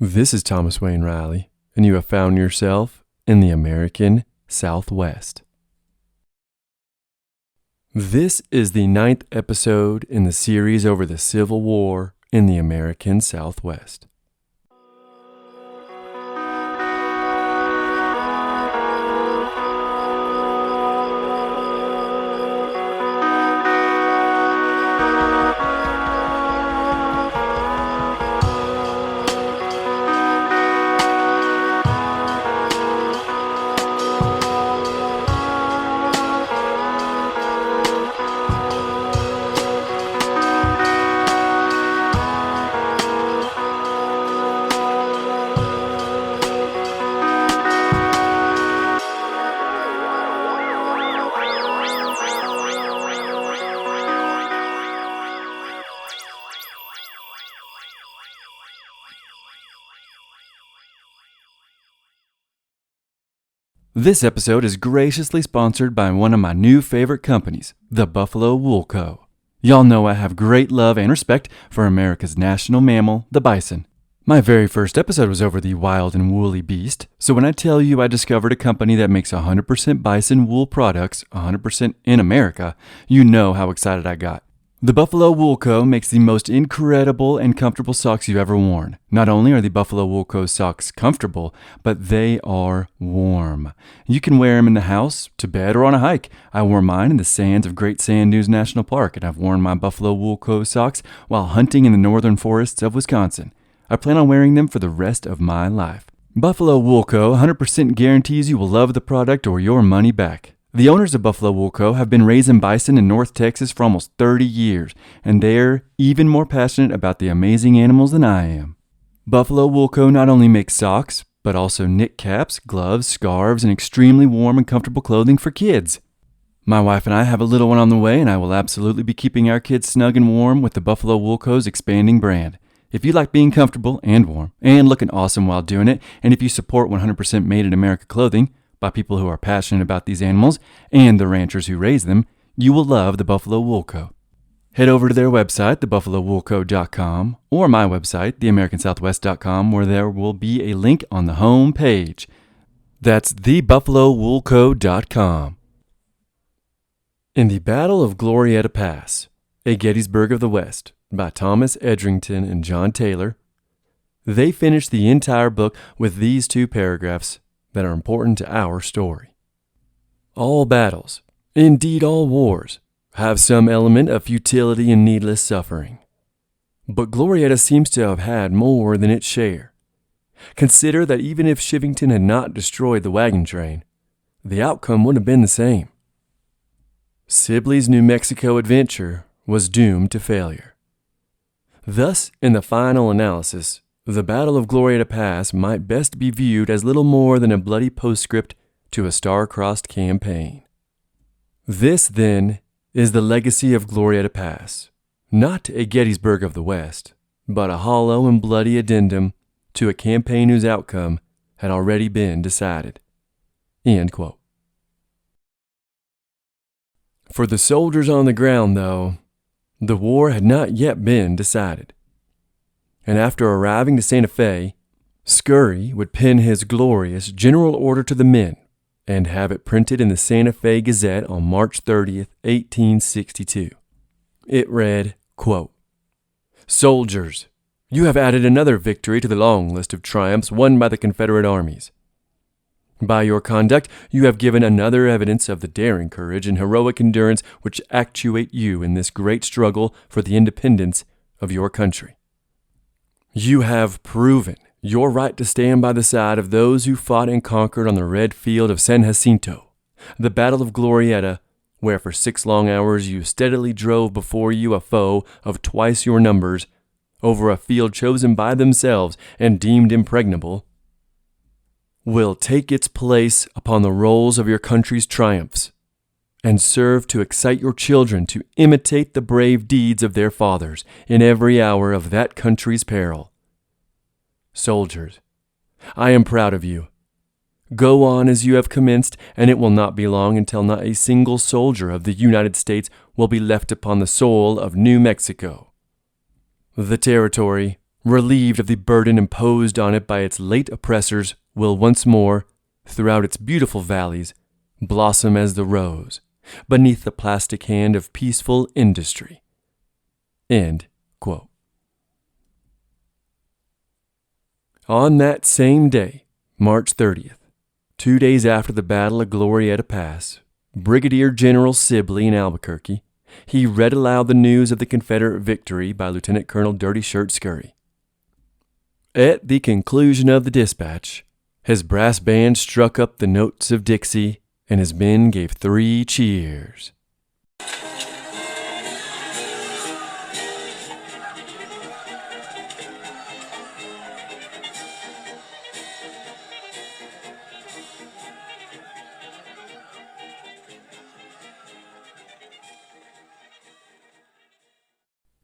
This is Thomas Wayne Riley, and you have found yourself in the American Southwest. This is the 9th episode in the series over the Civil War in the American Southwest. This episode is graciously sponsored by one of my new favorite companies, the Buffalo Wool Co. Y'all know I have great love and respect for America's national mammal, the bison. My very first episode was over the wild and woolly beast, so when I tell you I discovered a company that makes 100% bison wool products 100% in America, you know how excited I got. The Buffalo Wool Co. makes the most incredible and comfortable socks you've ever worn. Not only are the Buffalo Wool Co. socks comfortable, but they are warm. You can wear them in the house, to bed, or on a hike. I wore mine in the sands of Great Sand Dunes National Park, and I've worn my Buffalo Wool Co. socks while hunting in the northern forests of Wisconsin. I plan on wearing them for the rest of my life. Buffalo Wool Co. 100% guarantees you will love the product or your money back. The owners of Buffalo Wool Co. have been raising bison in North Texas for almost 30 years, and they're even more passionate about the amazing animals than I am. Buffalo Wool Co. not only makes socks, but also knit caps, gloves, scarves, and extremely warm and comfortable clothing for kids. My wife and I have a little one on the way, and I will absolutely be keeping our kids snug and warm with the Buffalo Wool Co.'s expanding brand. If you like being comfortable and warm and looking awesome while doing it, and if you support 100% made in America clothing, by people who are passionate about these animals and the ranchers who raise them, you will love the Buffalo Wool Co. Head over to their website, thebuffalowoolco.com, or my website, theamericansouthwest.com, where there will be a link on the home page. That's thebuffalowoolco.com. In the Battle of Glorieta Pass, a Gettysburg of the West, by Thomas Edrington and John Taylor, they finished the entire book with these two paragraphs that are important to our story. All battles, indeed all wars, have some element of futility and needless suffering. But Glorieta seems to have had more than its share. Consider that even if Chivington had not destroyed the wagon train, the outcome would have been the same. Sibley's New Mexico adventure was doomed to failure. Thus, in the final analysis, the Battle of Glorieta Pass might best be viewed as little more than a bloody postscript to a star-crossed campaign. This, then, is the legacy of Glorieta Pass, not a Gettysburg of the West, but a hollow and bloody addendum to a campaign whose outcome had already been decided. End quote. For the soldiers on the ground, though, the war had not yet been decided. And after arriving to Santa Fe, Scurry would pen his glorious general order to the men and have it printed in the Santa Fe Gazette on March 30th, 1862. It read, quote, "Soldiers, you have added another victory to the long list of triumphs won by the Confederate armies. By your conduct, you have given another evidence of the daring courage and heroic endurance which actuate you in this great struggle for the independence of your country. You have proven your right to stand by the side of those who fought and conquered on the red field of San Jacinto, the Battle of Glorieta, where for 6 long hours you steadily drove before you a foe of twice your numbers over a field chosen by themselves and deemed impregnable, will take its place upon the rolls of your country's triumphs and serve to excite your children to imitate the brave deeds of their fathers in every hour of that country's peril. Soldiers, I am proud of you. Go on as you have commenced, and it will not be long until not a single soldier of the United States will be left upon the soil of New Mexico. The territory relieved of the burden imposed on it by its late oppressors, will once more, throughout its beautiful valleys, blossom as the rose, beneath the plastic hand of peaceful industry. End quote. On that same day, March 30th, 2 days after the Battle of Glorieta Pass, Brigadier General Sibley in Albuquerque, he read aloud the news of the Confederate victory by Lieutenant Colonel Dirty Shirt Scurry. At the conclusion of the dispatch, his brass band struck up the notes of Dixie, and his men gave 3 cheers.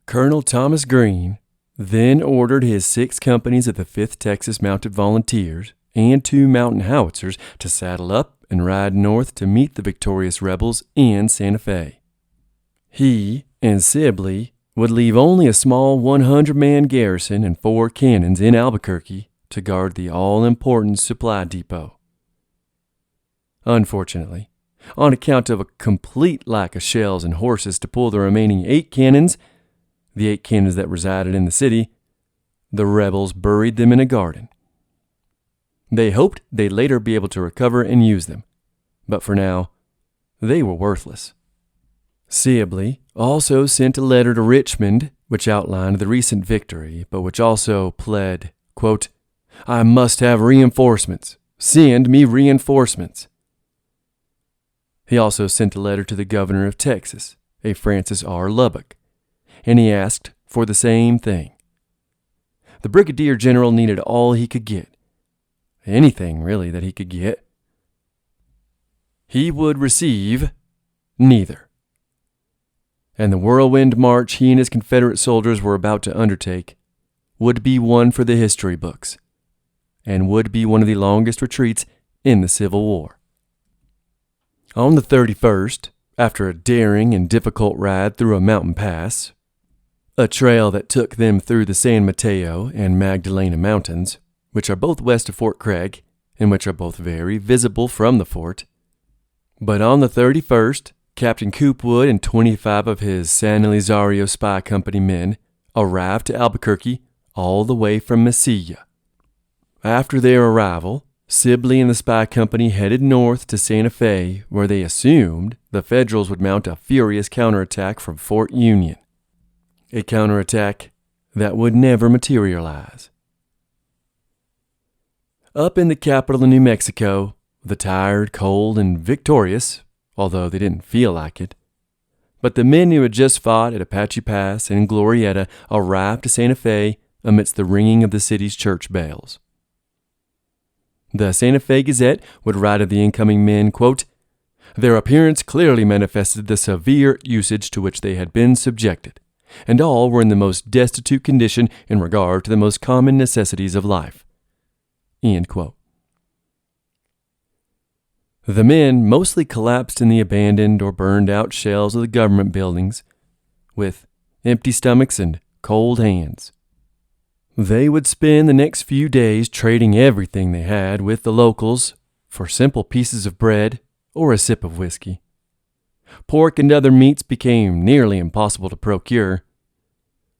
Colonel Thomas Green then ordered his 6 companies of the 5th Texas Mounted Volunteers and 2 mountain howitzers to saddle up and ride north to meet the victorious rebels in Santa Fe. He and Sibley would leave only a small 100-man garrison and 4 cannons in Albuquerque to guard the all-important supply depot. Unfortunately, on account of a complete lack of shells and horses to pull the remaining 8 cannons, the 8 cannons that resided in the city, the rebels buried them in a garden. They hoped they'd later be able to recover and use them, but for now, they were worthless. Sibley also sent a letter to Richmond which outlined the recent victory, but which also pled, quote, "I must have reinforcements. Send me reinforcements." He also sent a letter to the governor of Texas, a Francis R. Lubbock, and he asked for the same thing. The brigadier general needed all he could get. Anything, really, that he could get. He would receive neither. And the whirlwind march he and his Confederate soldiers were about to undertake would be one for the history books, and would be one of the longest retreats in the Civil War. On the 31st, after a daring and difficult ride through a mountain pass, a trail that took them through the San Mateo and Magdalena mountains, which are both west of Fort Craig, and which are both very visible from the fort. But on the 31st, Captain Coopwood and 25 of his San Elizario Spy Company men arrived to Albuquerque all the way from Mesilla. After their arrival, Sibley and the Spy Company headed north to Santa Fe, where they assumed the Federals would mount a furious counterattack from Fort Union. A counterattack that would never materialize. Up in the capital of New Mexico, the tired, cold, and victorious, although they didn't feel like it, but the men who had just fought at Apache Pass and Glorieta arrived to Santa Fe amidst the ringing of the city's church bells. The Santa Fe Gazette would write of the incoming men, quote, "Their appearance clearly manifested the severe usage to which they had been subjected, and all were in the most destitute condition in regard to the most common necessities of life." End quote. The men mostly collapsed in the abandoned or burned out shells of the government buildings, with empty stomachs and cold hands. They would spend the next few days trading everything they had with the locals for simple pieces of bread or a sip of whiskey. Pork and other meats became nearly impossible to procure.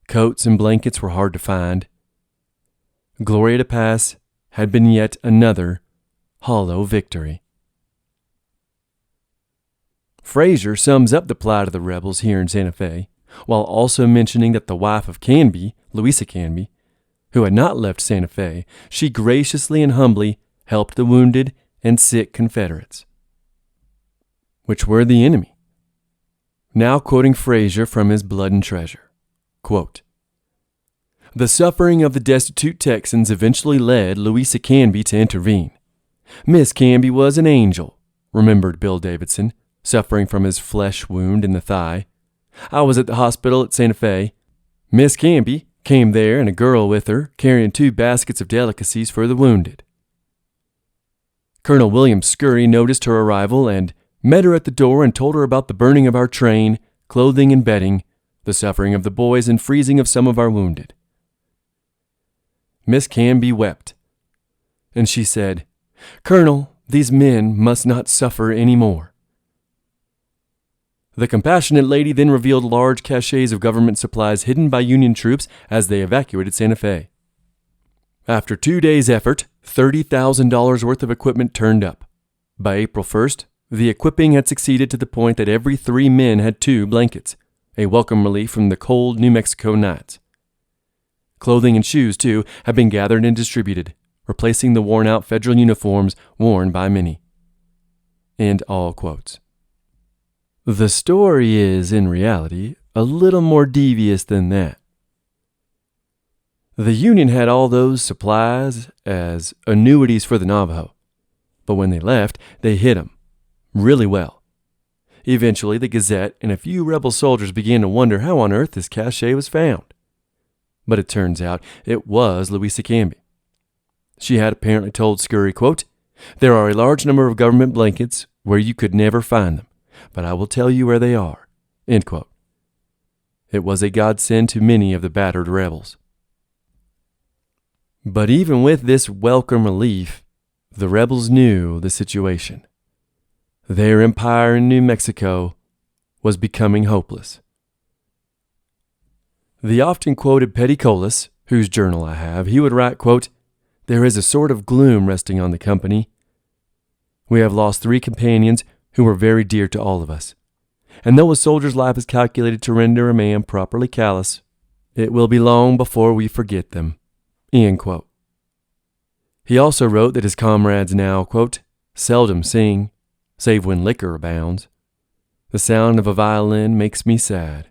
Coats and blankets were hard to find. Glorieta Pass had been yet another hollow victory. Frazier sums up the plight of the rebels here in Santa Fe, while also mentioning that the wife of Canby, Louisa Canby, who had not left Santa Fe, she graciously and humbly helped the wounded and sick Confederates, which were the enemy. Now quoting Frazier from his Blood and Treasure, quote, "The suffering of the destitute Texans eventually led Louisa Canby to intervene. Miss Canby was an angel," remembered Bill Davidson, suffering from his flesh wound in the thigh. "I was at the hospital at Santa Fe. Miss Canby came there and a girl with her, carrying 2 baskets of delicacies for the wounded. Colonel William Scurry noticed her arrival and met her at the door and told her about the burning of our train, clothing and bedding, the suffering of the boys, and freezing of some of our wounded. Miss Canby wept, and she said, "Colonel, these men must not suffer any more." The compassionate lady then revealed large caches of government supplies hidden by Union troops as they evacuated Santa Fe. After 2 days' effort, $30,000 worth of equipment turned up. By April 1st, the equipping had succeeded to the point that every 3 men had 2 blankets, a welcome relief from the cold New Mexico nights. Clothing and shoes, too, had been gathered and distributed, replacing the worn-out federal uniforms worn by many. End all quotes. The story is, in reality, a little more devious than that. The Union had all those supplies as annuities for the Navajo, but when they left, they hid them really well. Eventually, the Gazette and a few rebel soldiers began to wonder how on earth this cache was found. But it turns out it was Louisa Canby. She had apparently told Scurry, quote, "There are a large number of government blankets where you could never find them, but I will tell you where they are." End quote. It was a godsend to many of the battered rebels. But even with this welcome relief, the rebels knew the situation. Their empire in New Mexico was becoming hopeless. The often quoted Petty Colas, whose journal I have, he would write, quote, "There is a sort of gloom resting on the company. We have lost 3 companions who were very dear to all of us. And though a soldier's life is calculated to render a man properly callous, it will be long before we forget them." End quote. He also wrote that his comrades now, quote, "seldom sing, save when liquor abounds. The sound of a violin makes me sad."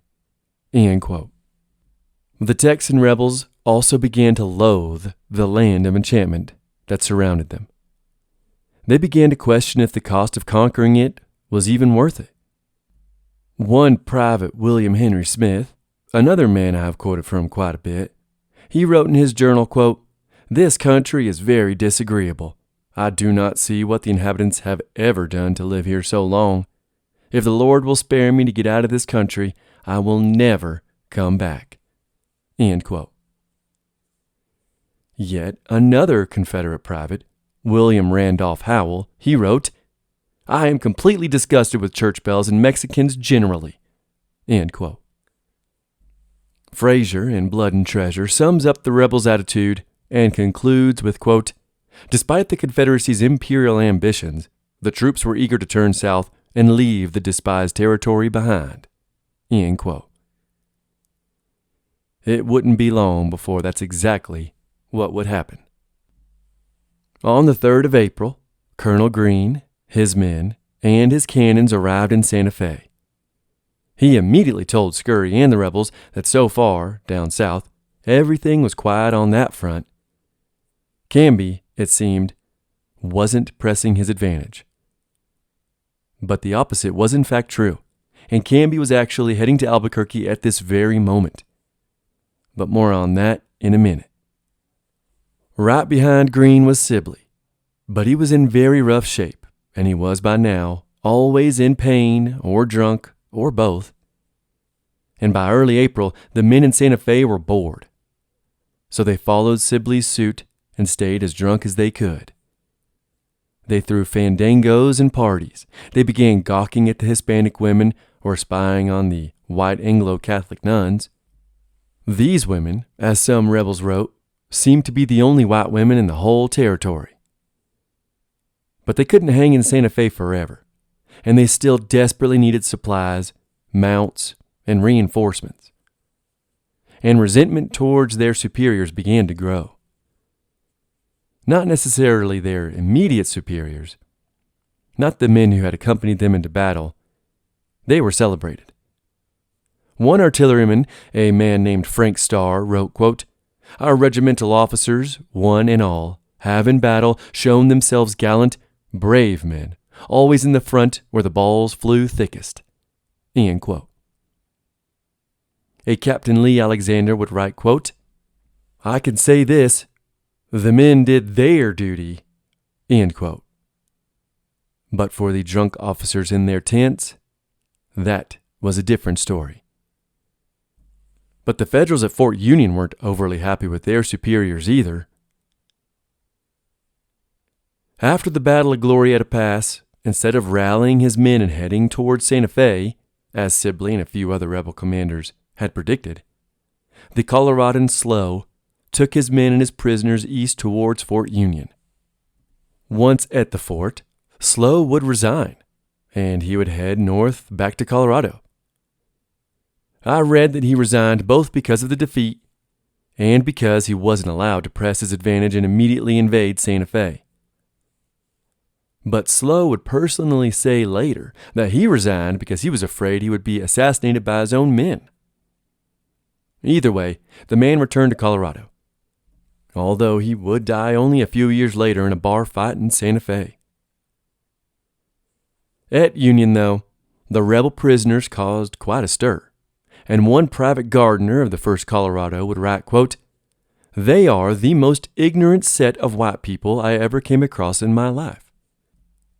End quote. The Texan rebels also began to loathe the land of enchantment that surrounded them. They began to question if the cost of conquering it was even worth it. One Private William Henry Smith, another man I have quoted from quite a bit, he wrote in his journal, quote, "This country is very disagreeable. I do not see what the inhabitants have ever done to live here so long. If the Lord will spare me to get out of this country, I will never come back." End quote. Yet another Confederate private, William Randolph Howell, he wrote, "I am completely disgusted with church bells and Mexicans generally." End quote. Frazier, in Blood and Treasure, sums up the rebels' attitude and concludes with, quote, "Despite the Confederacy's imperial ambitions, the troops were eager to turn south and leave the despised territory behind." End quote. It wouldn't be long before that's exactly what would happen. On the 3rd of April, Colonel Greene, his men, and his cannons arrived in Santa Fe. He immediately told Scurry and the rebels that so far, down south, everything was quiet on that front. Canby, it seemed, wasn't pressing his advantage. But the opposite was in fact true, and Canby was actually heading to Albuquerque at this very moment. But more on that in a minute. Right behind Greene was Sibley, but he was in very rough shape, and he was by now always in pain or drunk or both. And by early April, the men in Santa Fe were bored. So they followed Sibley's suit and stayed as drunk as they could. They threw fandangos and parties. They began gawking at the Hispanic women or spying on the white Anglo-Catholic nuns. These women, as some rebels wrote, seemed to be the only white women in the whole territory. But they couldn't hang in Santa Fe forever, and they still desperately needed supplies, mounts, and reinforcements. And resentment towards their superiors began to grow. Not necessarily their immediate superiors, not the men who had accompanied them into battle. They were celebrated. One artilleryman, a man named Frank Starr, wrote, quote, "Our regimental officers, one and all, have in battle shown themselves gallant, brave men, always in the front where the balls flew thickest." End quote. A Captain Lee Alexander would write, quote, "I can say this, the men did their duty." End quote. But for the drunk officers in their tents, that was a different story. But the Federals at Fort Union weren't overly happy with their superiors either. After the Battle of Glorieta Pass, instead of rallying his men and heading towards Santa Fe, as Sibley and a few other rebel commanders had predicted, the Coloradan Slow took his men and his prisoners east towards Fort Union. Once at the fort, Slow would resign, and he would head north back to Colorado. I read that he resigned both because of the defeat and because he wasn't allowed to press his advantage and immediately invade Santa Fe. But Slow would personally say later that he resigned because he was afraid he would be assassinated by his own men. Either way, the man returned to Colorado, although he would die only a few years later in a bar fight in Santa Fe. At Union, though, the rebel prisoners caused quite a stir, and one Private Gardner of the 1st Colorado would write, quote, "They are the most ignorant set of white people I ever came across in my life.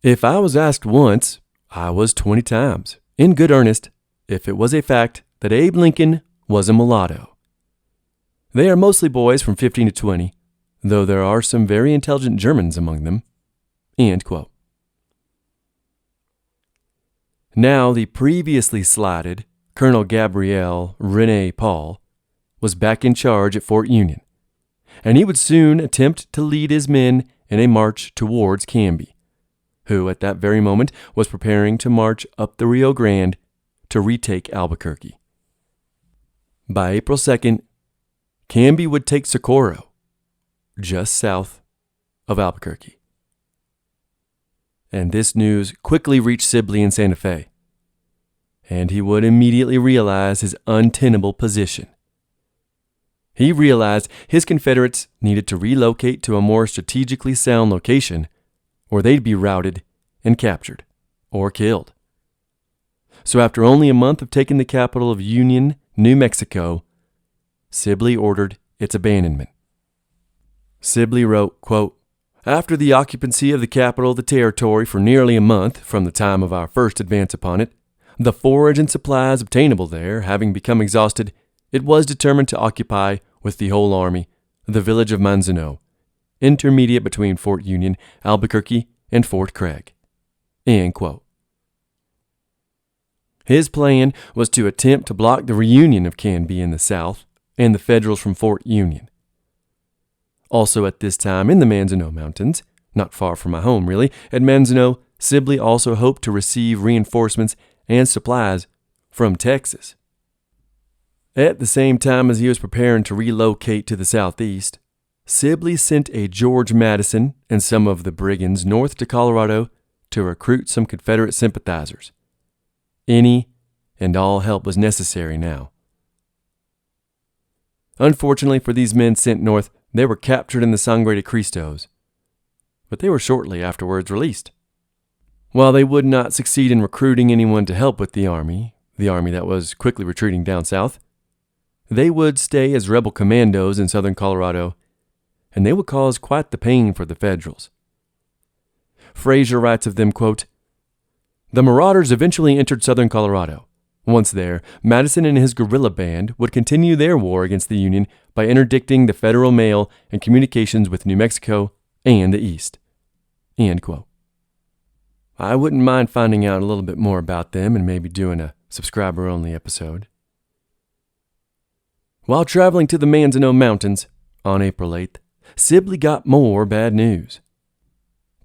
If I was asked once, I was 20 times, in good earnest, if it was a fact that Abe Lincoln was a mulatto. They are mostly boys from 15 to 20, though there are some very intelligent Germans among them." End quote. Now the previously slighted Colonel Gabriel Rene Paul was back in charge at Fort Union, and he would soon attempt to lead his men in a march towards Canby, who at that very moment was preparing to march up the Rio Grande to retake Albuquerque. By April 2nd, Canby would take Socorro, just south of Albuquerque. And this news quickly reached Sibley in Santa Fe, and he would immediately realize his untenable position. He realized his Confederates needed to relocate to a more strategically sound location, or they'd be routed and captured or killed. So after only a month of taking the capital of Union, New Mexico, Sibley ordered its abandonment. Sibley wrote, quote, "After the occupancy of the capital of the territory for nearly a month from the time of our first advance upon it, the forage and supplies obtainable there having become exhausted, it was determined to occupy, with the whole army, the village of Manzano, intermediate between Fort Union, Albuquerque, and Fort Craig." End quote. His plan was to attempt to block the reunion of Canby in the south and the Federals from Fort Union. Also at this time in the Manzano Mountains, not far from my home really, at Manzano, Sibley also hoped to receive reinforcements and supplies from Texas. At the same time as he was preparing to relocate to the southeast, Sibley sent a George Madison and some of the brigands north to Colorado to recruit some Confederate sympathizers. Any and all help was necessary now. Unfortunately for these men sent north, they were captured in the Sangre de Cristos, but they were shortly afterwards released. While they would not succeed in recruiting anyone to help with the army that was quickly retreating down south, they would stay as rebel commandos in southern Colorado, and they would cause quite the pain for the Federals. Fraser writes of them, quote, "The marauders eventually entered southern Colorado. Once there, Madison and his guerrilla band would continue their war against the Union by interdicting the federal mail and communications with New Mexico and the East." End quote. I wouldn't mind finding out a little bit more about them and maybe doing a subscriber-only episode. While traveling to the Manzano Mountains on April 8th, Sibley got more bad news.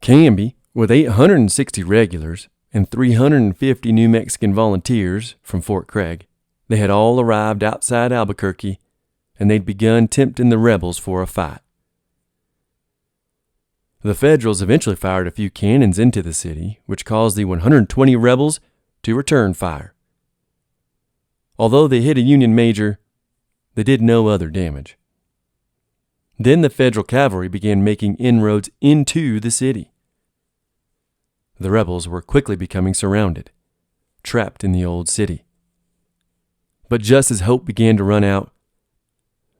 Canby, with 860 regulars and 350 New Mexican volunteers from Fort Craig, they had all arrived outside Albuquerque, and they'd begun tempting the rebels for a fight. The Federals eventually fired a few cannons into the city, which caused the 120 rebels to return fire. Although they hit a Union major, they did no other damage. Then the Federal cavalry began making inroads into the city. The rebels were quickly becoming surrounded, trapped in the old city. But just as hope began to run out,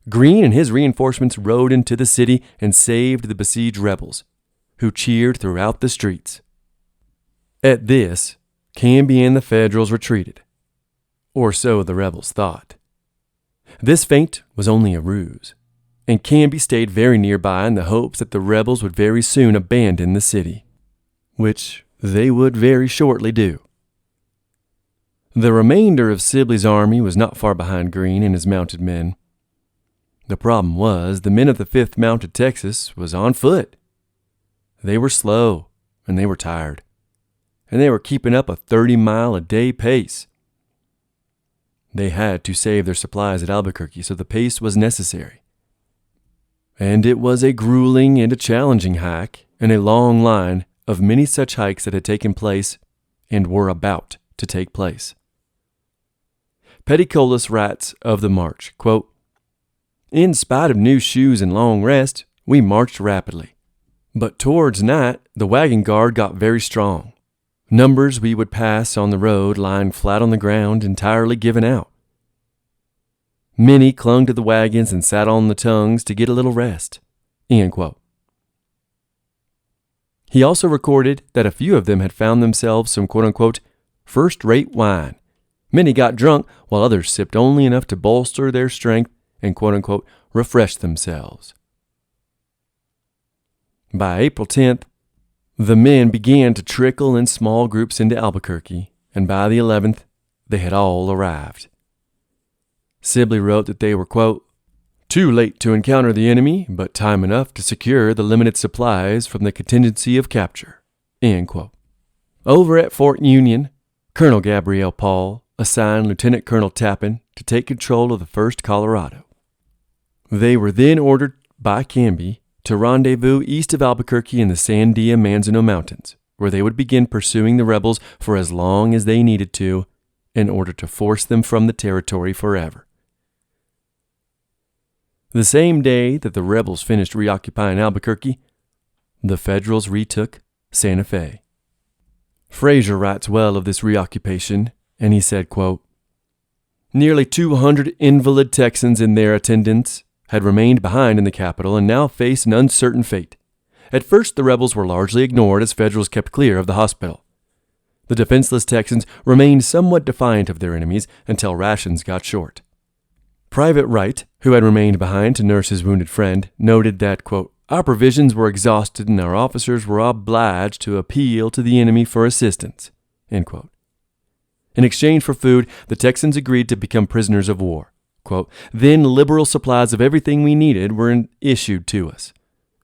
Greene and his reinforcements rode into the city and saved the besieged rebels, who cheered throughout the streets. At this, Canby and the Federals retreated, or so the rebels thought. This feint was only a ruse, and Canby stayed very nearby in the hopes that the rebels would very soon abandon the city, which they would very shortly do. The remainder of Sibley's army was not far behind Greene and his mounted men. The problem was the men of the 5th Mounted Texas was on foot. They were slow, and they were tired, and they were keeping up a 30-mile-a-day pace. They had to save their supplies at Albuquerque, so the pace was necessary. And it was a grueling and a challenging hike, and a long line of many such hikes that had taken place and were about to take place. Petticolas writes of the march, quote, "In spite of new shoes and long rest, we marched rapidly. But towards night, the wagon guard got very strong. Numbers we would pass on the road lying flat on the ground, entirely given out. Many clung to the wagons and sat on the tongues to get a little rest." End quote. He also recorded that a few of them had found themselves some quote-unquote first-rate wine. Many got drunk, while others sipped only enough to bolster their strength and quote-unquote refresh themselves. By April 10th, the men began to trickle in small groups into Albuquerque, and by the 11th, they had all arrived. Sibley wrote that they were, quote, "too late to encounter the enemy, but time enough to secure the limited supplies from the contingency of capture." End quote. Over at Fort Union, Colonel Gabriel Paul assigned Lieutenant Colonel Tappan to take control of the 1st Colorado. They were then ordered by Canby to rendezvous east of Albuquerque in the Sandia-Manzano Mountains, where they would begin pursuing the rebels for as long as they needed to in order to force them from the territory forever. The same day that the rebels finished reoccupying Albuquerque, the Federals retook Santa Fe. Fraser writes well of this reoccupation, and he said, quote, "Nearly 200 invalid Texans and their attendants had remained behind in the capital and now faced an uncertain fate. At first, the rebels were largely ignored as Federals kept clear of the hospital. The defenseless Texans remained somewhat defiant of their enemies until rations got short. Private Wright, who had remained behind to nurse his wounded friend, noted that, quote, "Our provisions were exhausted and our officers were obliged to appeal to the enemy for assistance." End quote. In exchange for food, the Texans agreed to become prisoners of war. Quote, "Then liberal supplies of everything we needed were issued to us.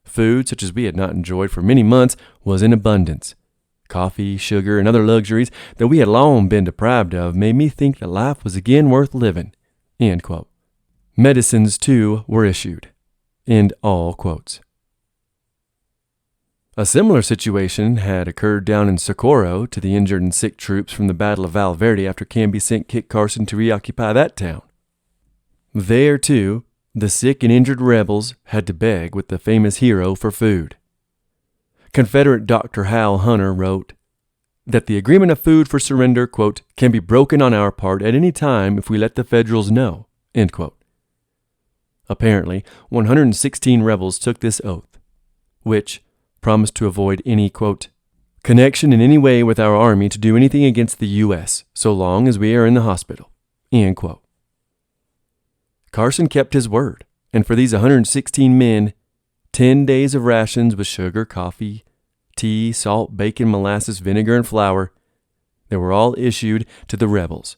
Food, such as we had not enjoyed for many months, was in abundance. Coffee, sugar, and other luxuries that we had long been deprived of made me think that life was again worth living." End quote. Medicines, too, were issued. End all quotes. A similar situation had occurred down in Socorro to the injured and sick troops from the Battle of Val Verde after Canby sent Kit Carson to reoccupy that town. There, too, the sick and injured rebels had to beg with the famous hero for food. Confederate Dr. Hal Hunter wrote that the agreement of food for surrender, quote, "can be broken on our part at any time if we let the Federals know." End quote. Apparently, 116 rebels took this oath, which promised to avoid any, quote, "connection in any way with our army to do anything against the U.S. so long as we are in the hospital." End quote. Carson kept his word, and for these 116 men, 10 days of rations with sugar, coffee, tea, salt, bacon, molasses, vinegar, and flour, they were all issued to the rebels.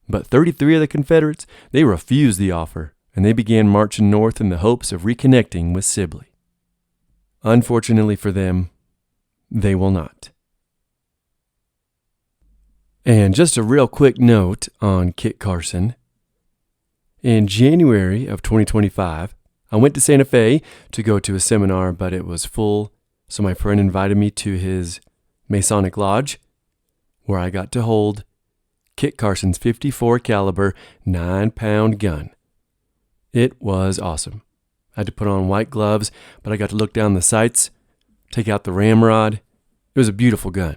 But 33 of the Confederates, they refused the offer, and they began marching north in the hopes of reconnecting with Sibley. Unfortunately for them, they will not. And just a real quick note on Kit Carson. In January of 2025, I went to Santa Fe to go to a seminar, but it was full, so my friend invited me to his Masonic Lodge, where I got to hold Kit Carson's .54 caliber 9-pound gun. It was awesome. I had to put on white gloves, but I got to look down the sights, take out the ramrod. It was a beautiful gun.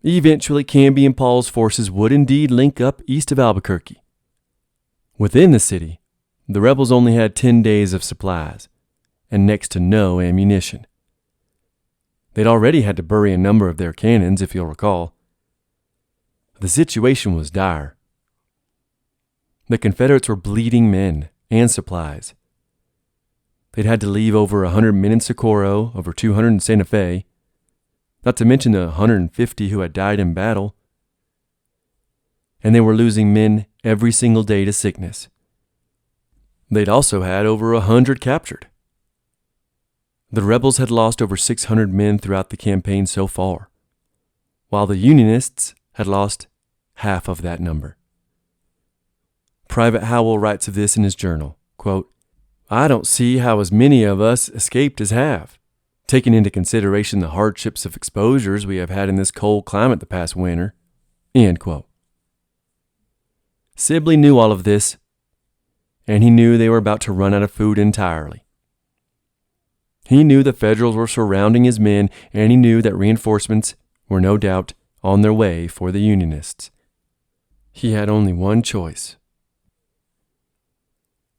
Eventually, Canby and Paul's forces would indeed link up east of Albuquerque. Within the city, the rebels only had 10 days of supplies and next to no ammunition. They'd already had to bury a number of their cannons, if you'll recall. The situation was dire. The Confederates were bleeding men and supplies. They'd had to leave over 100 men in Socorro, over 200 in Santa Fe, not to mention the 150 who had died in battle. And they were losing men every single day to sickness. They'd also had over 100 captured. The rebels had lost over 600 men throughout the campaign so far, while the Unionists had lost half of that number. Private Howell writes of this in his journal, quote, "I don't see how as many of us escaped as have, taking into consideration the hardships of exposures we have had in this cold climate the past winter." End quote. Sibley knew all of this, and he knew they were about to run out of food entirely. He knew the Federals were surrounding his men, and he knew that reinforcements were no doubt on their way for the Unionists. He had only one choice.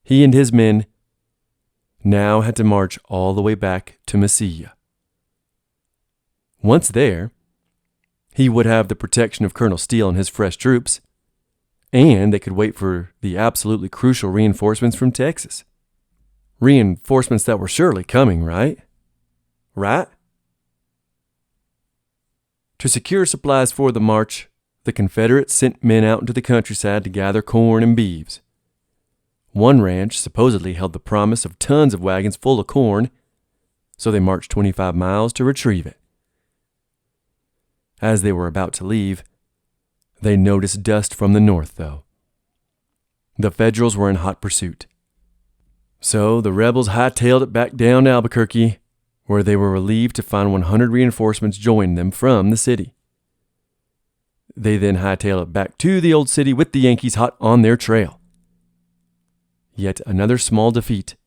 He and his men now had to march all the way back to Mesilla. Once there, he would have the protection of Colonel Steele and his fresh troops, and they could wait for the absolutely crucial reinforcements from Texas. Reinforcements that were surely coming, right? Right? To secure supplies for the march, the Confederates sent men out into the countryside to gather corn and beeves. One ranch supposedly held the promise of tons of wagons full of corn, so they marched 25 miles to retrieve it. As they were about to leave, they noticed dust from the north, though. The Federals were in hot pursuit. So the rebels hightailed it back down to Albuquerque, where they were relieved to find 100 reinforcements join them from the city. They then hightailed it back to the old city with the Yankees hot on their trail. Yet another small defeat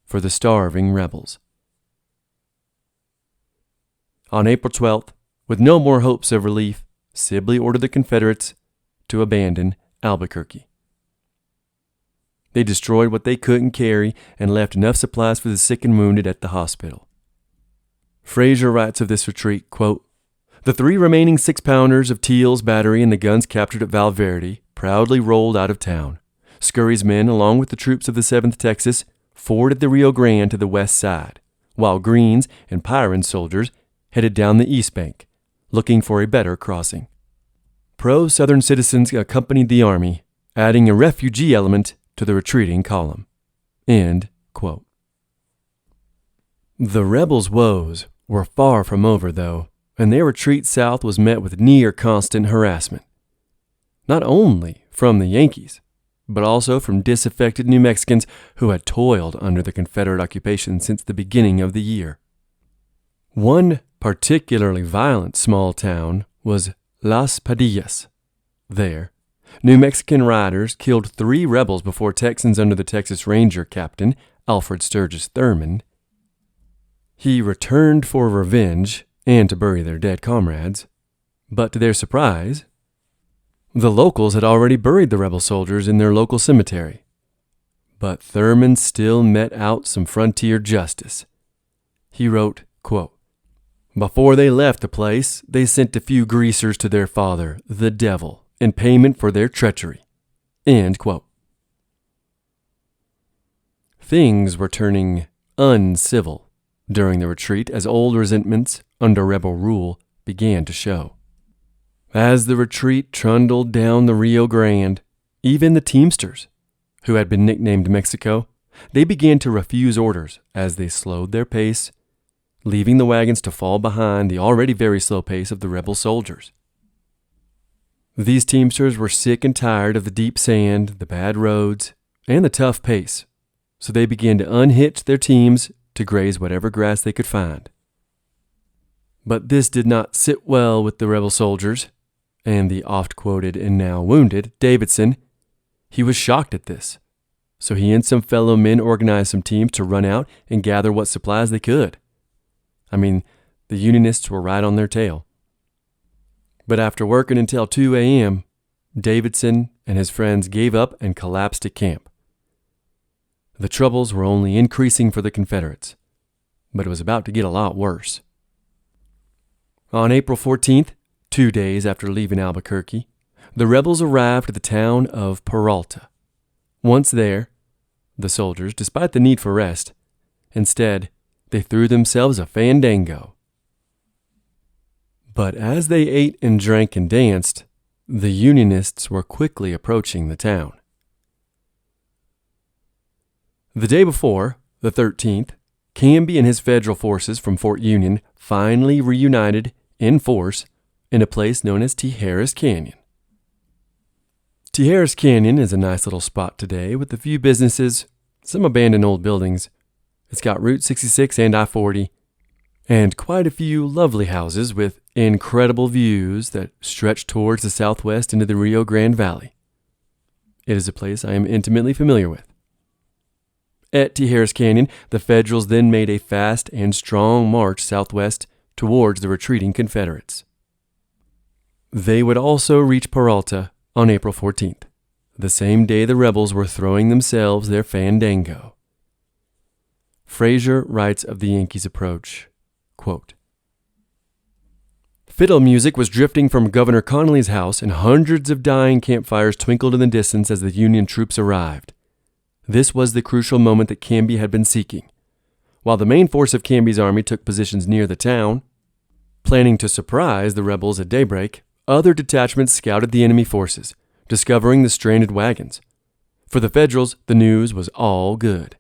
for the starving rebels. On April 12th, with no more hopes of relief, Sibley ordered the Confederates to abandon Albuquerque. They destroyed what they couldn't carry and left enough supplies for the sick and wounded at the hospital. Fraser writes of this retreat, quote, "The 3 remaining 6-pounders of Teal's battery and the guns captured at Valverde proudly rolled out of town. Scurry's men, along with the troops of the 7th Texas, forded the Rio Grande to the west side, while Green's and Pyron's soldiers headed down the east bank, looking for a better crossing. Pro-Southern citizens accompanied the army, adding a refugee element to the retreating column." End quote. The rebels' woes were far from over, though, and their retreat south was met with near constant harassment. Not only from the Yankees, but also from disaffected New Mexicans who had toiled under the Confederate occupation since the beginning of the year. One particularly violent small town was Las Padillas. There, New Mexican riders killed 3 rebels before Texans under the Texas Ranger captain, Alfred Sturgis Thurman. He returned for revenge and to bury their dead comrades, but to their surprise, the locals had already buried the rebel soldiers in their local cemetery. But Thurman still met out some frontier justice. He wrote, quote, "Before they left the place, they sent a few greasers to their father, the devil, in payment for their treachery." End quote. Things were turning uncivil during the retreat as old resentments under rebel rule began to show. As the retreat trundled down the Rio Grande, even the Teamsters, who had been nicknamed Mexico, they began to refuse orders as they slowed their pace, leaving the wagons to fall behind the already very slow pace of the rebel soldiers. These Teamsters were sick and tired of the deep sand, the bad roads, and the tough pace, so they began to unhitch their teams to graze whatever grass they could find. But this did not sit well with the rebel soldiers, and the oft-quoted and now wounded Davidson. He was shocked at this, so he and some fellow men organized some teams to run out and gather what supplies they could. I mean, the Unionists were right on their tail. But after working until 2 a.m., Davidson and his friends gave up and collapsed at camp. The troubles were only increasing for the Confederates, but it was about to get a lot worse. On April 14th, 2 days after leaving Albuquerque, the rebels arrived at the town of Peralta, Once there, the soldiers, despite the need for rest, instead, they threw themselves a fandango. But as they ate and drank and danced, the Unionists were quickly approaching the town. The day before, the 13th, Canby and his federal forces from Fort Union finally reunited in force in a place known as Tijeras Canyon. Tijeras Canyon is a nice little spot today with a few businesses, some abandoned old buildings. It's got Route 66 and I-40, and quite a few lovely houses with incredible views that stretch towards the southwest into the Rio Grande Valley. It is a place I am intimately familiar with. At Tijeras Canyon, the Federals then made a fast and strong march southwest towards the retreating Confederates. They would also reach Peralta on April 14th, the same day the rebels were throwing themselves their fandango. Frazier writes of the Yankees' approach, quote, "Fiddle music was drifting from Governor Connolly's house, and hundreds of dying campfires twinkled in the distance as the Union troops arrived. This was the crucial moment that Canby had been seeking. While the main force of Canby's army took positions near the town, planning to surprise the rebels at daybreak, other detachments scouted the enemy forces, discovering the stranded wagons. For the Federals, the news was all good.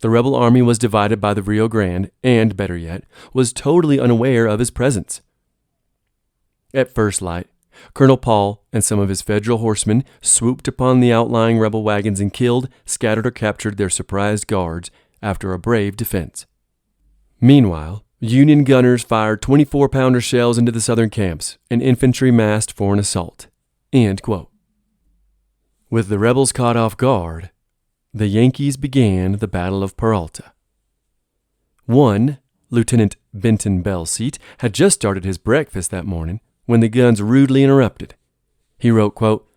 The rebel army was divided by the Rio Grande and, better yet, was totally unaware of his presence. At first light, Colonel Paul and some of his Federal horsemen swooped upon the outlying rebel wagons and killed, scattered, or captured their surprised guards after a brave defense. Meanwhile, Union gunners fired 24-pounder shells into the southern camps, and infantry massed for an assault." End quote. With the rebels caught off guard, the Yankees began the Battle of Peralta. One, Lieutenant Benton Bellseat, had just started his breakfast that morning when the guns rudely interrupted. He wrote, quote,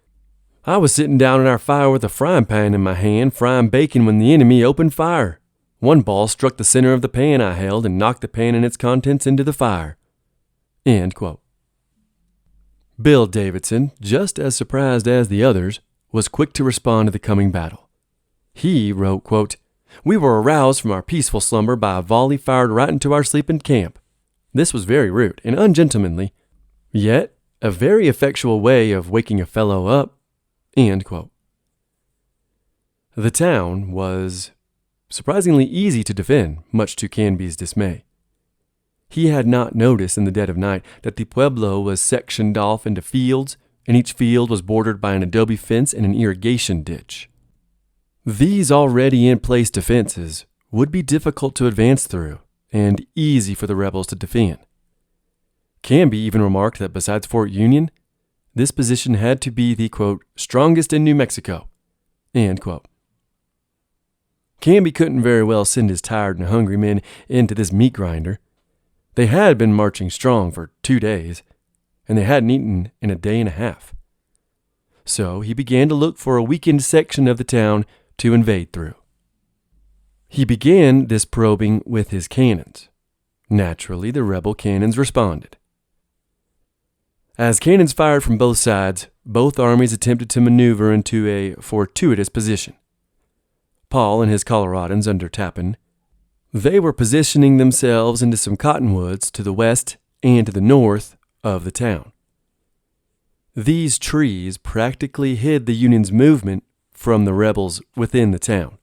"I was sitting down in our fire with a frying pan in my hand, frying bacon when the enemy opened fire. One ball struck the center of the pan I held and knocked the pan and its contents into the fire." End quote. Bill Davidson, just as surprised as the others, was quick to respond to the coming battle. He wrote, quote, "We were aroused from our peaceful slumber by a volley fired right into our sleeping camp. This was very rude and ungentlemanly, yet a very effectual way of waking a fellow up." End quote. The town was surprisingly easy to defend, much to Canby's dismay. He had not noticed in the dead of night that the pueblo was sectioned off into fields, and each field was bordered by an adobe fence and an irrigation ditch. These already in place defenses would be difficult to advance through and easy for the rebels to defend. Canby even remarked that besides Fort Union, this position had to be the, quote, "strongest in New Mexico." End quote. Canby couldn't very well send his tired and hungry men into this meat grinder. They had been marching strong for 2 days, and they hadn't eaten in a day and a half. So he began to look for a weakened section of the town to invade through. He began this probing with his cannons. Naturally, the rebel cannons responded. As cannons fired from both sides, both armies attempted to maneuver into a fortuitous position. Paul and his Coloradans under Tappan, they were positioning themselves into some cottonwoods to the west and to the north of the town. These trees practically hid the Union's movement from the rebels within the town.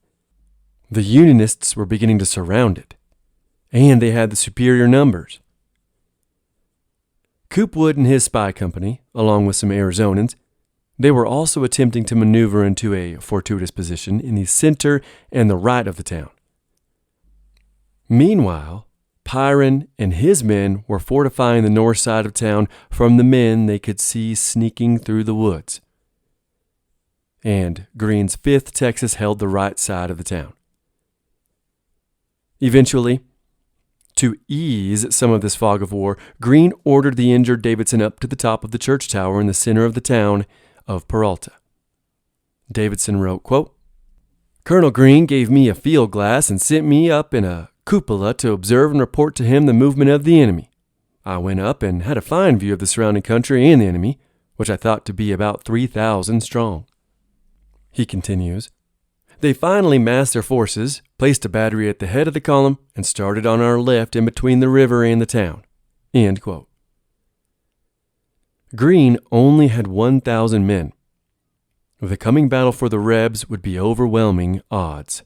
The Unionists were beginning to surround it, and they had the superior numbers. Coopwood and his spy company, along with some Arizonans, they were also attempting to maneuver into a fortuitous position in the center and the right of the town. Meanwhile, Pyron and his men were fortifying the north side of town from the men they could see sneaking through the woods. And Greene's 5th Texas held the right side of the town. Eventually, to ease some of this fog of war, Greene ordered the injured Davidson up to the top of the church tower in the center of the town of Peralta. Davidson wrote, quote, "Colonel Greene gave me a field glass and sent me up in a cupola to observe and report to him the movement of the enemy. I went up and had a fine view of the surrounding country and the enemy, which I thought to be about 3,000 strong." he continues. They finally massed their forces, placed a battery at the head of the column, and started on our left in between the river and the town. End quote. Greene only had 1,000 men. The coming battle for the Rebs would be overwhelming odds.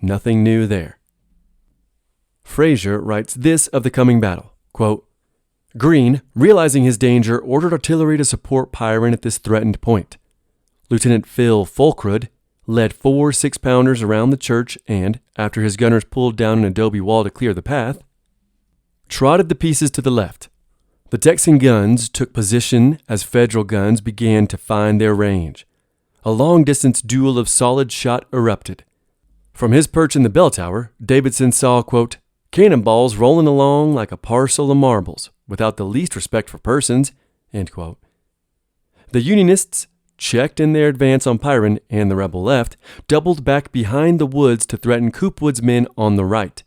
Nothing new there. Fraser writes this of the coming battle, quote, Greene, realizing his danger, ordered artillery to support Pyron at this threatened point. Lieutenant Phil Fulcrud led 4 6-pounders around the church and, after his gunners pulled down an adobe wall to clear the path, trotted the pieces to the left. The Texan guns took position as Federal guns began to find their range. A long-distance duel of solid shot erupted. From his perch in the bell tower, Davidson saw, quote, cannonballs rolling along like a parcel of marbles, without the least respect for persons, end quote. The Unionists, checked in their advance on Pyron and the rebel left, doubled back behind the woods to threaten Coopwood's men on the right.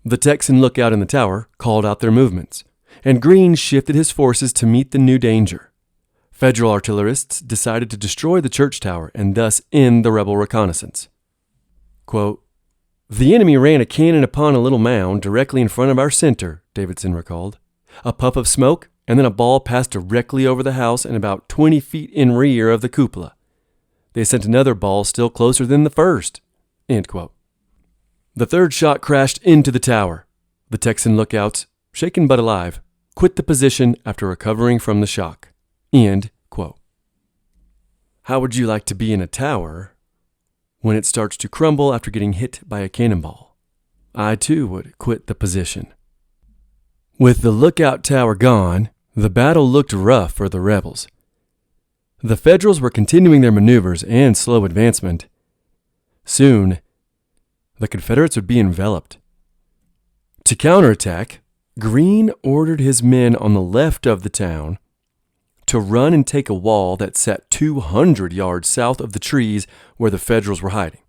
The Texan lookout in the tower called out their movements, and Greene shifted his forces to meet the new danger. Federal artillerists decided to destroy the church tower and thus end the rebel reconnaissance. Quote, the enemy ran a cannon upon a little mound directly in front of our center, Davidson recalled. A puff of smoke, and then a ball passed directly over the house and about 20 feet in rear of the cupola. They sent another ball still closer than the first. End quote. The third shot crashed into the tower. The Texan lookouts, shaken but alive, quit the position after recovering from the shock. End quote. How would you like to be in a tower when it starts to crumble after getting hit by a cannonball? I too would quit the position. With the lookout tower gone, the battle looked rough for the rebels. The Federals were continuing their maneuvers and slow advancement. Soon, the Confederates would be enveloped. To counterattack, Greene ordered his men on the left of the town to run and take a wall that sat 200 yards south of the trees where the Federals were hiding.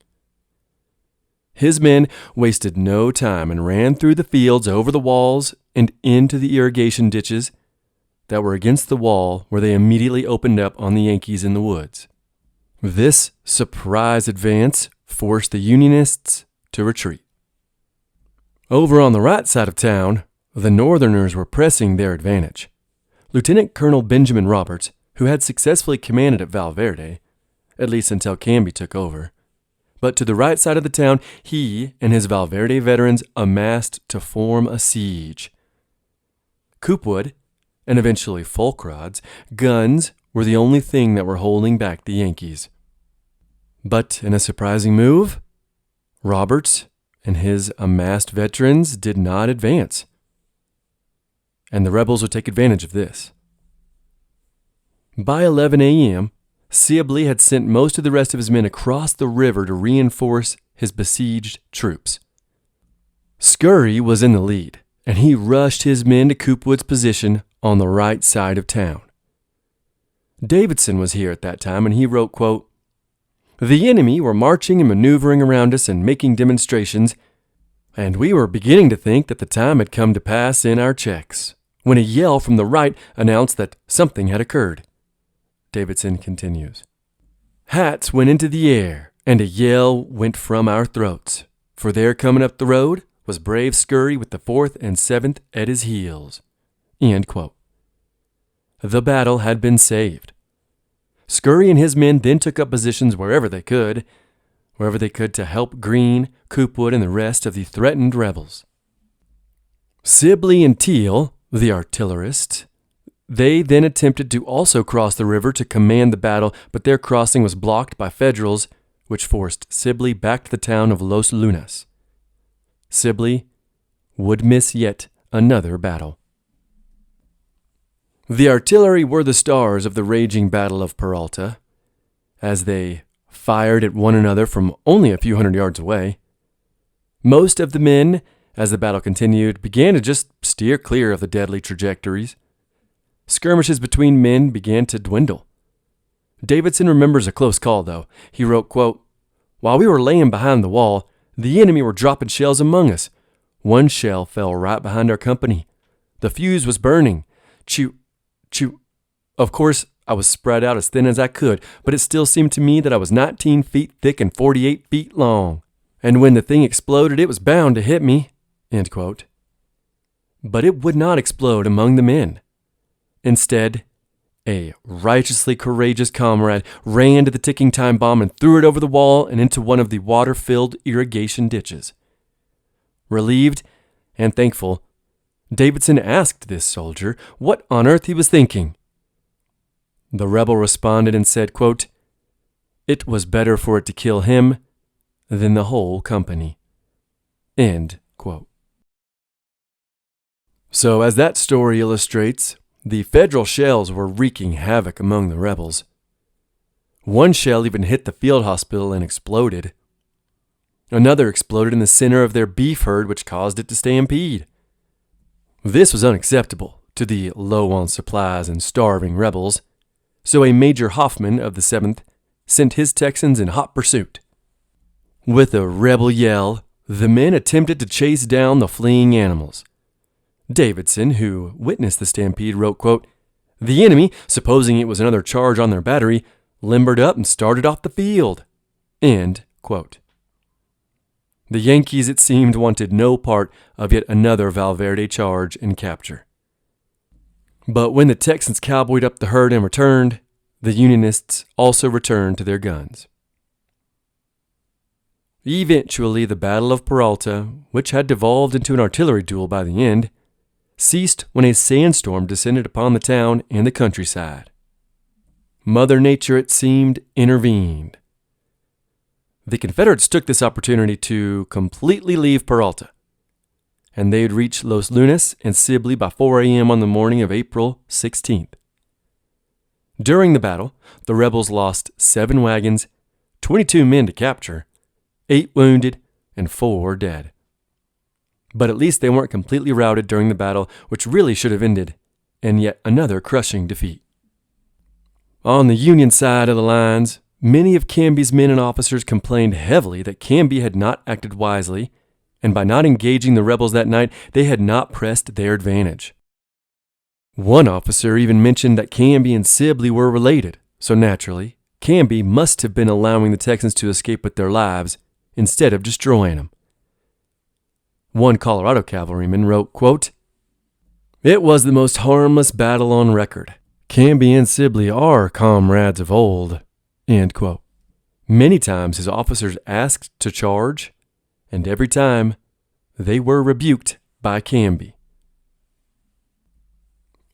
His men wasted no time and ran through the fields, over the walls, and into the irrigation ditches that were against the wall, where they immediately opened up on the Yankees in the woods. This surprise advance forced the Unionists to retreat. Over on the right side of town, the Northerners were pressing their advantage. Lieutenant Colonel Benjamin Roberts, who had successfully commanded at Valverde, at least until Canby took over, but to the right side of the town, he and his Valverde veterans amassed to form a siege. Coopwood, and eventually Fulcrud's, guns were the only thing that were holding back the Yankees. But in a surprising move, Roberts and his amassed veterans did not advance, and the rebels would take advantage of this. By 11 a.m., Sibley had sent most of the rest of his men across the river to reinforce his besieged troops. Scurry was in the lead, and he rushed his men to Coopwood's position on the right side of town. Davidson was here at that time, and he wrote, quote, the enemy were marching and maneuvering around us and making demonstrations, and we were beginning to think that the time had come to pass in our checks, when a yell from the right announced that something had occurred. Davidson continues, hats went into the air, and a yell went from our throats, for there coming up the road was brave Scurry with the 4th and 7th at his heels. End quote. The battle had been saved. Scurry and his men then took up positions wherever they could to help Greene, Coopwood, and the rest of the threatened rebels. Sibley and Teal, the artillerists, they then attempted to also cross the river to command the battle, but their crossing was blocked by Federals, which forced Sibley back to the town of Los Lunas. Sibley would miss yet another battle. The artillery were the stars of the raging Battle of Peralta, as they fired at one another from only a few hundred yards away. Most of the men, as the battle continued, began to just steer clear of the deadly trajectories. Skirmishes between men began to dwindle. Davidson remembers a close call, though. He wrote, quote, while we were laying behind the wall, the enemy were dropping shells among us. One shell fell right behind our company. The fuse was burning. Chew. Of course, I was spread out as thin as I could, but it still seemed to me that I was 19 feet thick and 48 feet long. And when the thing exploded, it was bound to hit me." End quote. But it would not explode among the men. Instead, a righteously courageous comrade ran to the ticking time bomb and threw it over the wall and into one of the water-filled irrigation ditches. Relieved and thankful, Davidson asked this soldier what on earth he was thinking. The rebel responded and said, quote, "It was better for it to kill him than the whole company." End quote. So as that story illustrates, the Federal shells were wreaking havoc among the rebels. One shell even hit the field hospital and exploded. Another exploded in the center of their beef herd, which caused it to stampede. This was unacceptable to the low on supplies and starving rebels, so a Major Hoffman of the 7th sent his Texans in hot pursuit. With a rebel yell, the men attempted to chase down the fleeing animals. Davidson, who witnessed the stampede, wrote, quote, "The enemy, supposing it was another charge on their battery, limbered up and started off the field." End quote. The Yankees, it seemed, wanted no part of yet another Valverde charge and capture. But when the Texans cowboyed up the herd and returned, the Unionists also returned to their guns. Eventually, the Battle of Peralta, which had devolved into an artillery duel by the end, ceased when a sandstorm descended upon the town and the countryside. Mother Nature, it seemed, intervened. The Confederates took this opportunity to completely leave Peralta, and they would reach Los Lunas and Sibley by 4 a.m. on the morning of April 16th. During the battle, the rebels lost 7 wagons, 22 men to capture, 8 wounded, and 4 dead. But at least they weren't completely routed during the battle, which really should have ended in yet another crushing defeat. On the Union side of the lines, many of Canby's men and officers complained heavily that Canby had not acted wisely, and by not engaging the rebels that night, they had not pressed their advantage. One officer even mentioned that Canby and Sibley were related, so naturally, Canby must have been allowing the Texans to escape with their lives instead of destroying them. One Colorado cavalryman wrote, quote, "It was the most harmless battle on record. Canby and Sibley are comrades of old." End quote. Many times his officers asked to charge, and every time they were rebuked by Canby.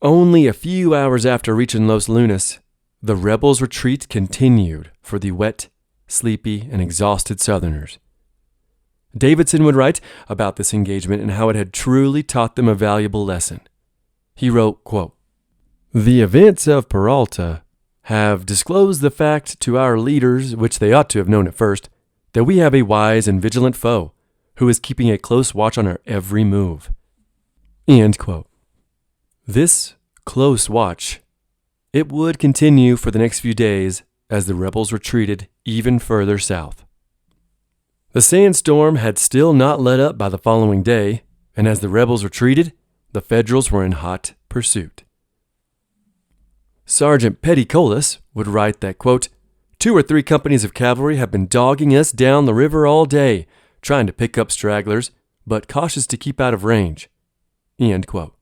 Only a few hours after reaching Los Lunas, the rebels' retreat continued for the wet, sleepy, and exhausted Southerners. Davidson would write about this engagement and how it had truly taught them a valuable lesson. He wrote, quote, "The events of Peralta have disclosed the fact to our leaders, which they ought to have known at first, that we have a wise and vigilant foe who is keeping a close watch on our every move." End quote. This close watch, it would continue for the next few days as the rebels retreated even further south. The sandstorm had still not let up by the following day, and as the rebels retreated, the Federals were in hot pursuit. Sergeant Petticolas would write that, quote, "2 or 3 companies of cavalry have been dogging us down the river all day, trying to pick up stragglers, but cautious to keep out of range." End quote.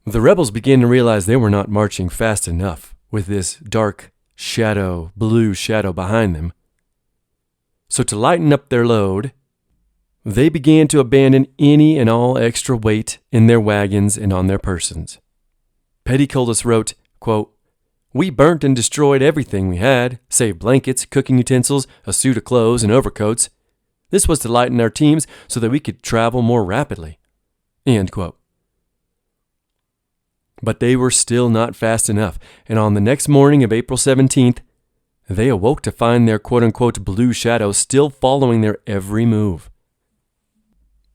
The rebels began to realize they were not marching fast enough with this dark shadow, blue shadow behind them. So to lighten up their load, they began to abandon any and all extra weight in their wagons and on their persons. Petticolas wrote, quote, "We burnt and destroyed everything we had, save blankets, cooking utensils, a suit of clothes, and overcoats. This was to lighten our teams so that we could travel more rapidly." End quote. But they were still not fast enough, and on the next morning of April 17th, they awoke to find their quote-unquote blue shadow still following their every move.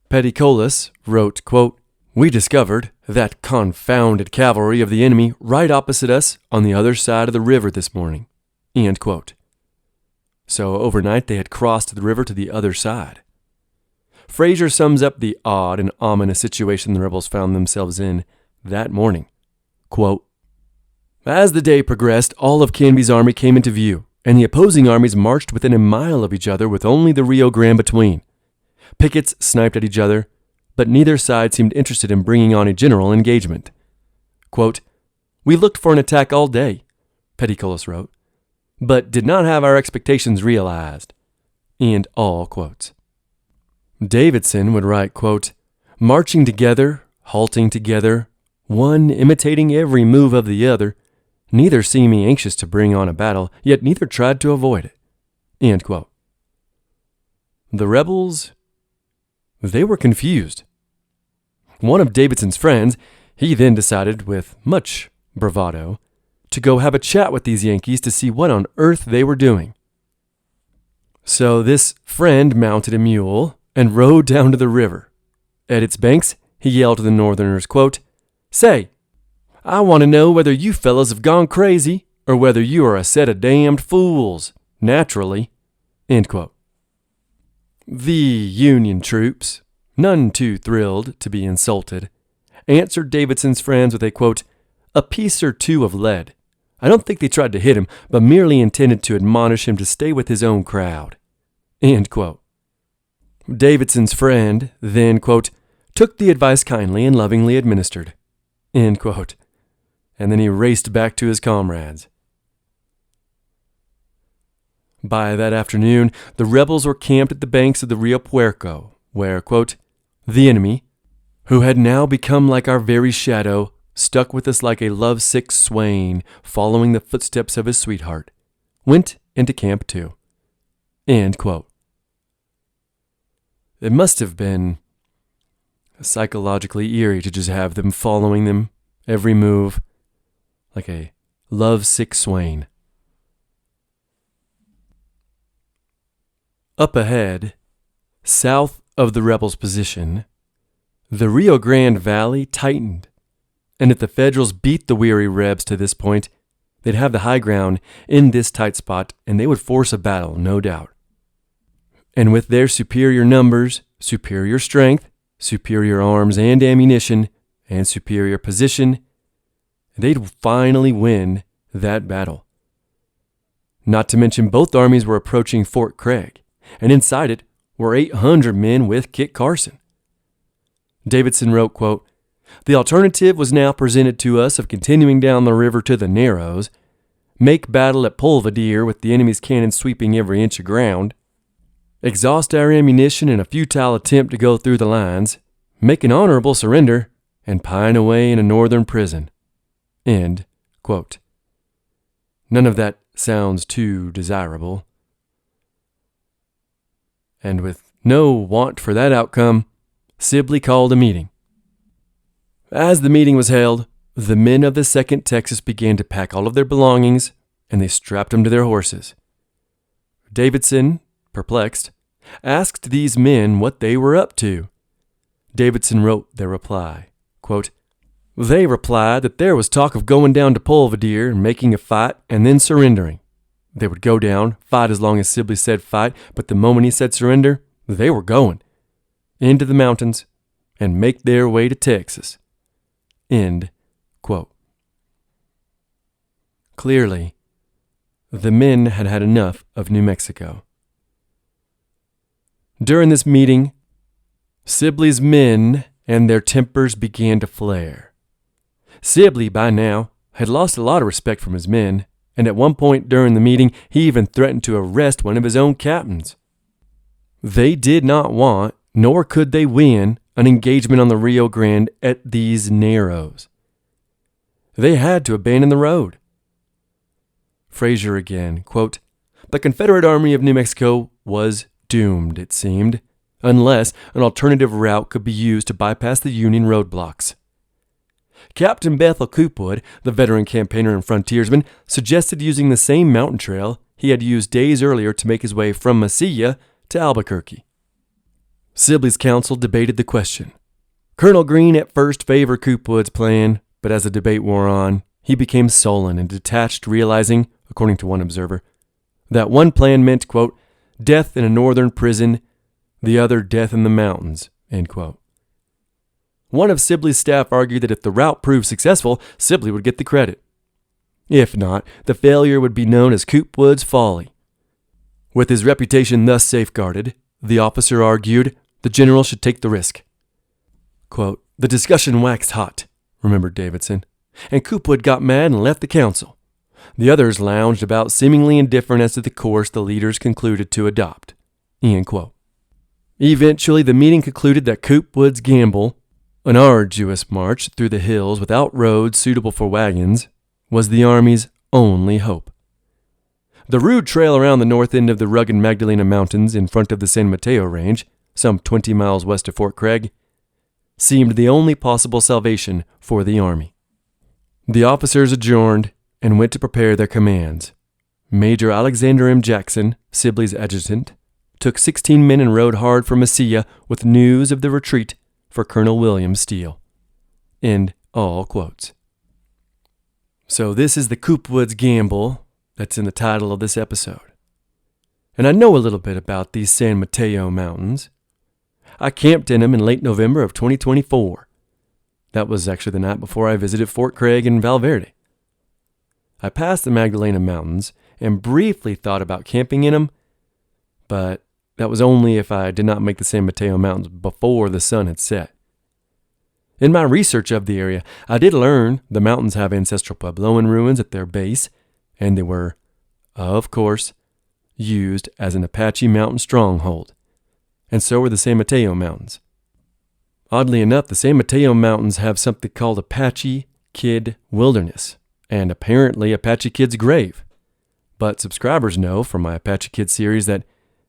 Petticolas wrote, quote, "We discovered that confounded cavalry of the enemy right opposite us on the other side of the river this morning." End quote. So overnight they had crossed the river to the other side. Fraser sums up the odd and ominous situation the rebels found themselves in that morning. Quote, As the day progressed, all of Canby's army came into view, and the opposing armies marched within a mile of each other with only the Rio Grande between. Pickets sniped at each other, but neither side seemed interested in bringing on a general engagement. Quote, "We looked for an attack all day," Petticolas wrote, "but did not have our expectations realized." End all quotes. Davidson would write, quote, "Marching together, halting together, one imitating every move of the other, neither seeming anxious to bring on a battle, yet neither tried to avoid it." End quote. The rebels, they were confused. One of Davidson's friends, he then decided with much bravado to go have a chat with these Yankees to see what on earth they were doing. So this friend mounted a mule and rode down to the river. At its banks, he yelled to the Northerners, quote, "Say, I want to know whether you fellows have gone crazy or whether you are a set of damned fools, naturally." End quote. The Union troops, none too thrilled to be insulted, answered Davidson's friends with a, quote, "a piece or two of lead." I don't think they tried to hit him, but merely intended to admonish him to stay with his own crowd. End quote. Davidson's friend then, quote, "took the advice kindly and lovingly administered." End quote. And then he raced back to his comrades. By that afternoon, the rebels were camped at the banks of the Rio Puerco, where, quote, "the enemy, who had now become like our very shadow, stuck with us like a lovesick swain following the footsteps of his sweetheart, went into camp too." End quote. It must have been psychologically eerie to just have them following them every move like a lovesick swain. Up ahead, south of the rebels' position, the Rio Grande Valley tightened, and if the Federals beat the weary Rebs to this point, they'd have the high ground in this tight spot, and they would force a battle, no doubt. And with their superior numbers, superior strength, superior arms and ammunition, and superior position, they'd finally win that battle. Not to mention both armies were approaching Fort Craig, and inside it were 800 men with Kit Carson. Davidson wrote, quote, "The alternative was now presented to us of continuing down the river to the Narrows, make battle at Polvadier with the enemy's cannon sweeping every inch of ground, exhaust our ammunition in a futile attempt to go through the lines, make an honorable surrender, and pine away in a northern prison." End quote. None of that sounds too desirable. And with no want for that outcome, Sibley called a meeting. As the meeting was held, the men of the 2nd Texas began to pack all of their belongings, and they strapped them to their horses. Davidson, perplexed, asked these men what they were up to. Davidson wrote their reply, quote, "They replied that there was talk of going down to Polvadier and making a fight and then surrendering. They would go down, fight as long as Sibley said fight, but the moment he said surrender, they were going into the mountains and make their way to Texas." End quote. Clearly, the men had had enough of New Mexico. During this meeting, Sibley's men and their tempers began to flare. Sibley, by now, had lost a lot of respect from his men, and at one point during the meeting, he even threatened to arrest one of his own captains. They did not want, nor could they win, an engagement on the Rio Grande at these Narrows. They had to abandon the road. Fraser again, quote, "The Confederate Army of New Mexico was doomed, it seemed, unless an alternative route could be used to bypass the Union roadblocks. Captain Bethel Coopwood, the veteran campaigner and frontiersman, suggested using the same mountain trail he had used days earlier to make his way from Mesilla to Albuquerque. Sibley's council debated the question. Colonel Greene at first favored Coopwood's plan, but as the debate wore on, he became sullen and detached, realizing, according to one observer, that one plan meant, quote, death in a northern prison, the other death in the mountains, end quote. One of Sibley's staff argued that if the route proved successful, Sibley would get the credit. If not, the failure would be known as Coopwood's folly. With his reputation thus safeguarded, the officer argued the general should take the risk. Quote, "The discussion waxed hot," remembered Davidson, "and Coopwood got mad and left the council. The others lounged about seemingly indifferent as to the course the leaders concluded to adopt." End quote. Eventually, the meeting concluded that Coopwood's gamble, an arduous march through the hills without roads suitable for wagons, was the Army's only hope. The rude trail around the north end of the rugged Magdalena Mountains in front of the San Mateo Range, some 20 miles west of Fort Craig, seemed the only possible salvation for the Army. The officers adjourned and went to prepare their commands. Major Alexander M. Jackson, Sibley's adjutant, took 16 men and rode hard for Mesilla with news of the retreat for Colonel William Steele. End all quotes. So this is the Coopwood's gamble that's in the title of this episode. And I know a little bit about these San Mateo Mountains. I camped in them in late November of 2024. That was actually the night before I visited Fort Craig and Valverde. I passed the Magdalena Mountains and briefly thought about camping in them, but that was only if I did not make the San Mateo Mountains before the sun had set. In my research of the area, I did learn the mountains have ancestral Puebloan ruins at their base, and they were, of course, used as an Apache mountain stronghold. And so were the San Mateo Mountains. Oddly enough, the San Mateo Mountains have something called Apache Kid Wilderness, and apparently Apache Kid's grave. But subscribers know from my Apache Kid series that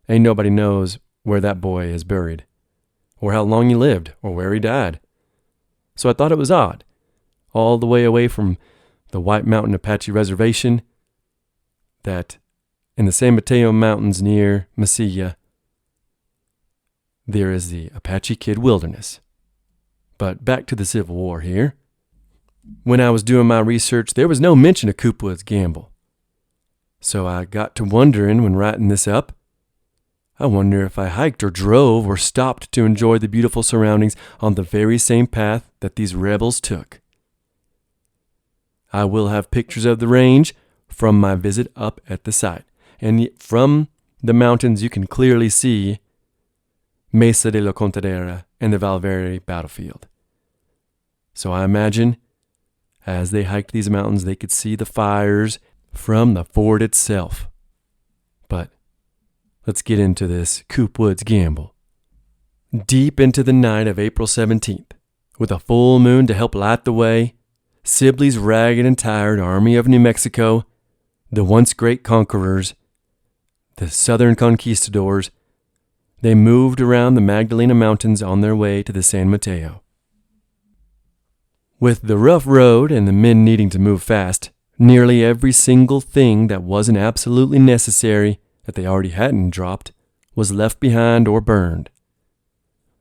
ain't nobody knows where that boy is buried, or how long he lived, or where he died. So I thought it was odd, all the way away from the White Mountain Apache Reservation, that in the San Mateo Mountains near Mesilla, there is the Apache Kid Wilderness. But back to the Civil War here. When I was doing my research, there was no mention of Coopwood's gamble. So I got to wondering when writing this up, I wonder if I hiked or drove or stopped to enjoy the beautiful surroundings on the very same path that these rebels took. I will have pictures of the range from my visit up at the site, and from the mountains you can clearly see Mesa de la Contadera and the Valverde battlefield. So I imagine as they hiked these mountains they could see the fires from the fort itself. But let's get into this Coopwood's gamble. Deep into the night of April 17th, with a full moon to help light the way, Sibley's ragged and tired Army of New Mexico, the once great conquerors, the southern conquistadors, they moved around the Magdalena Mountains on their way to the San Mateo. With the rough road and the men needing to move fast, nearly every single thing that wasn't absolutely necessary that they already hadn't dropped was left behind or burned.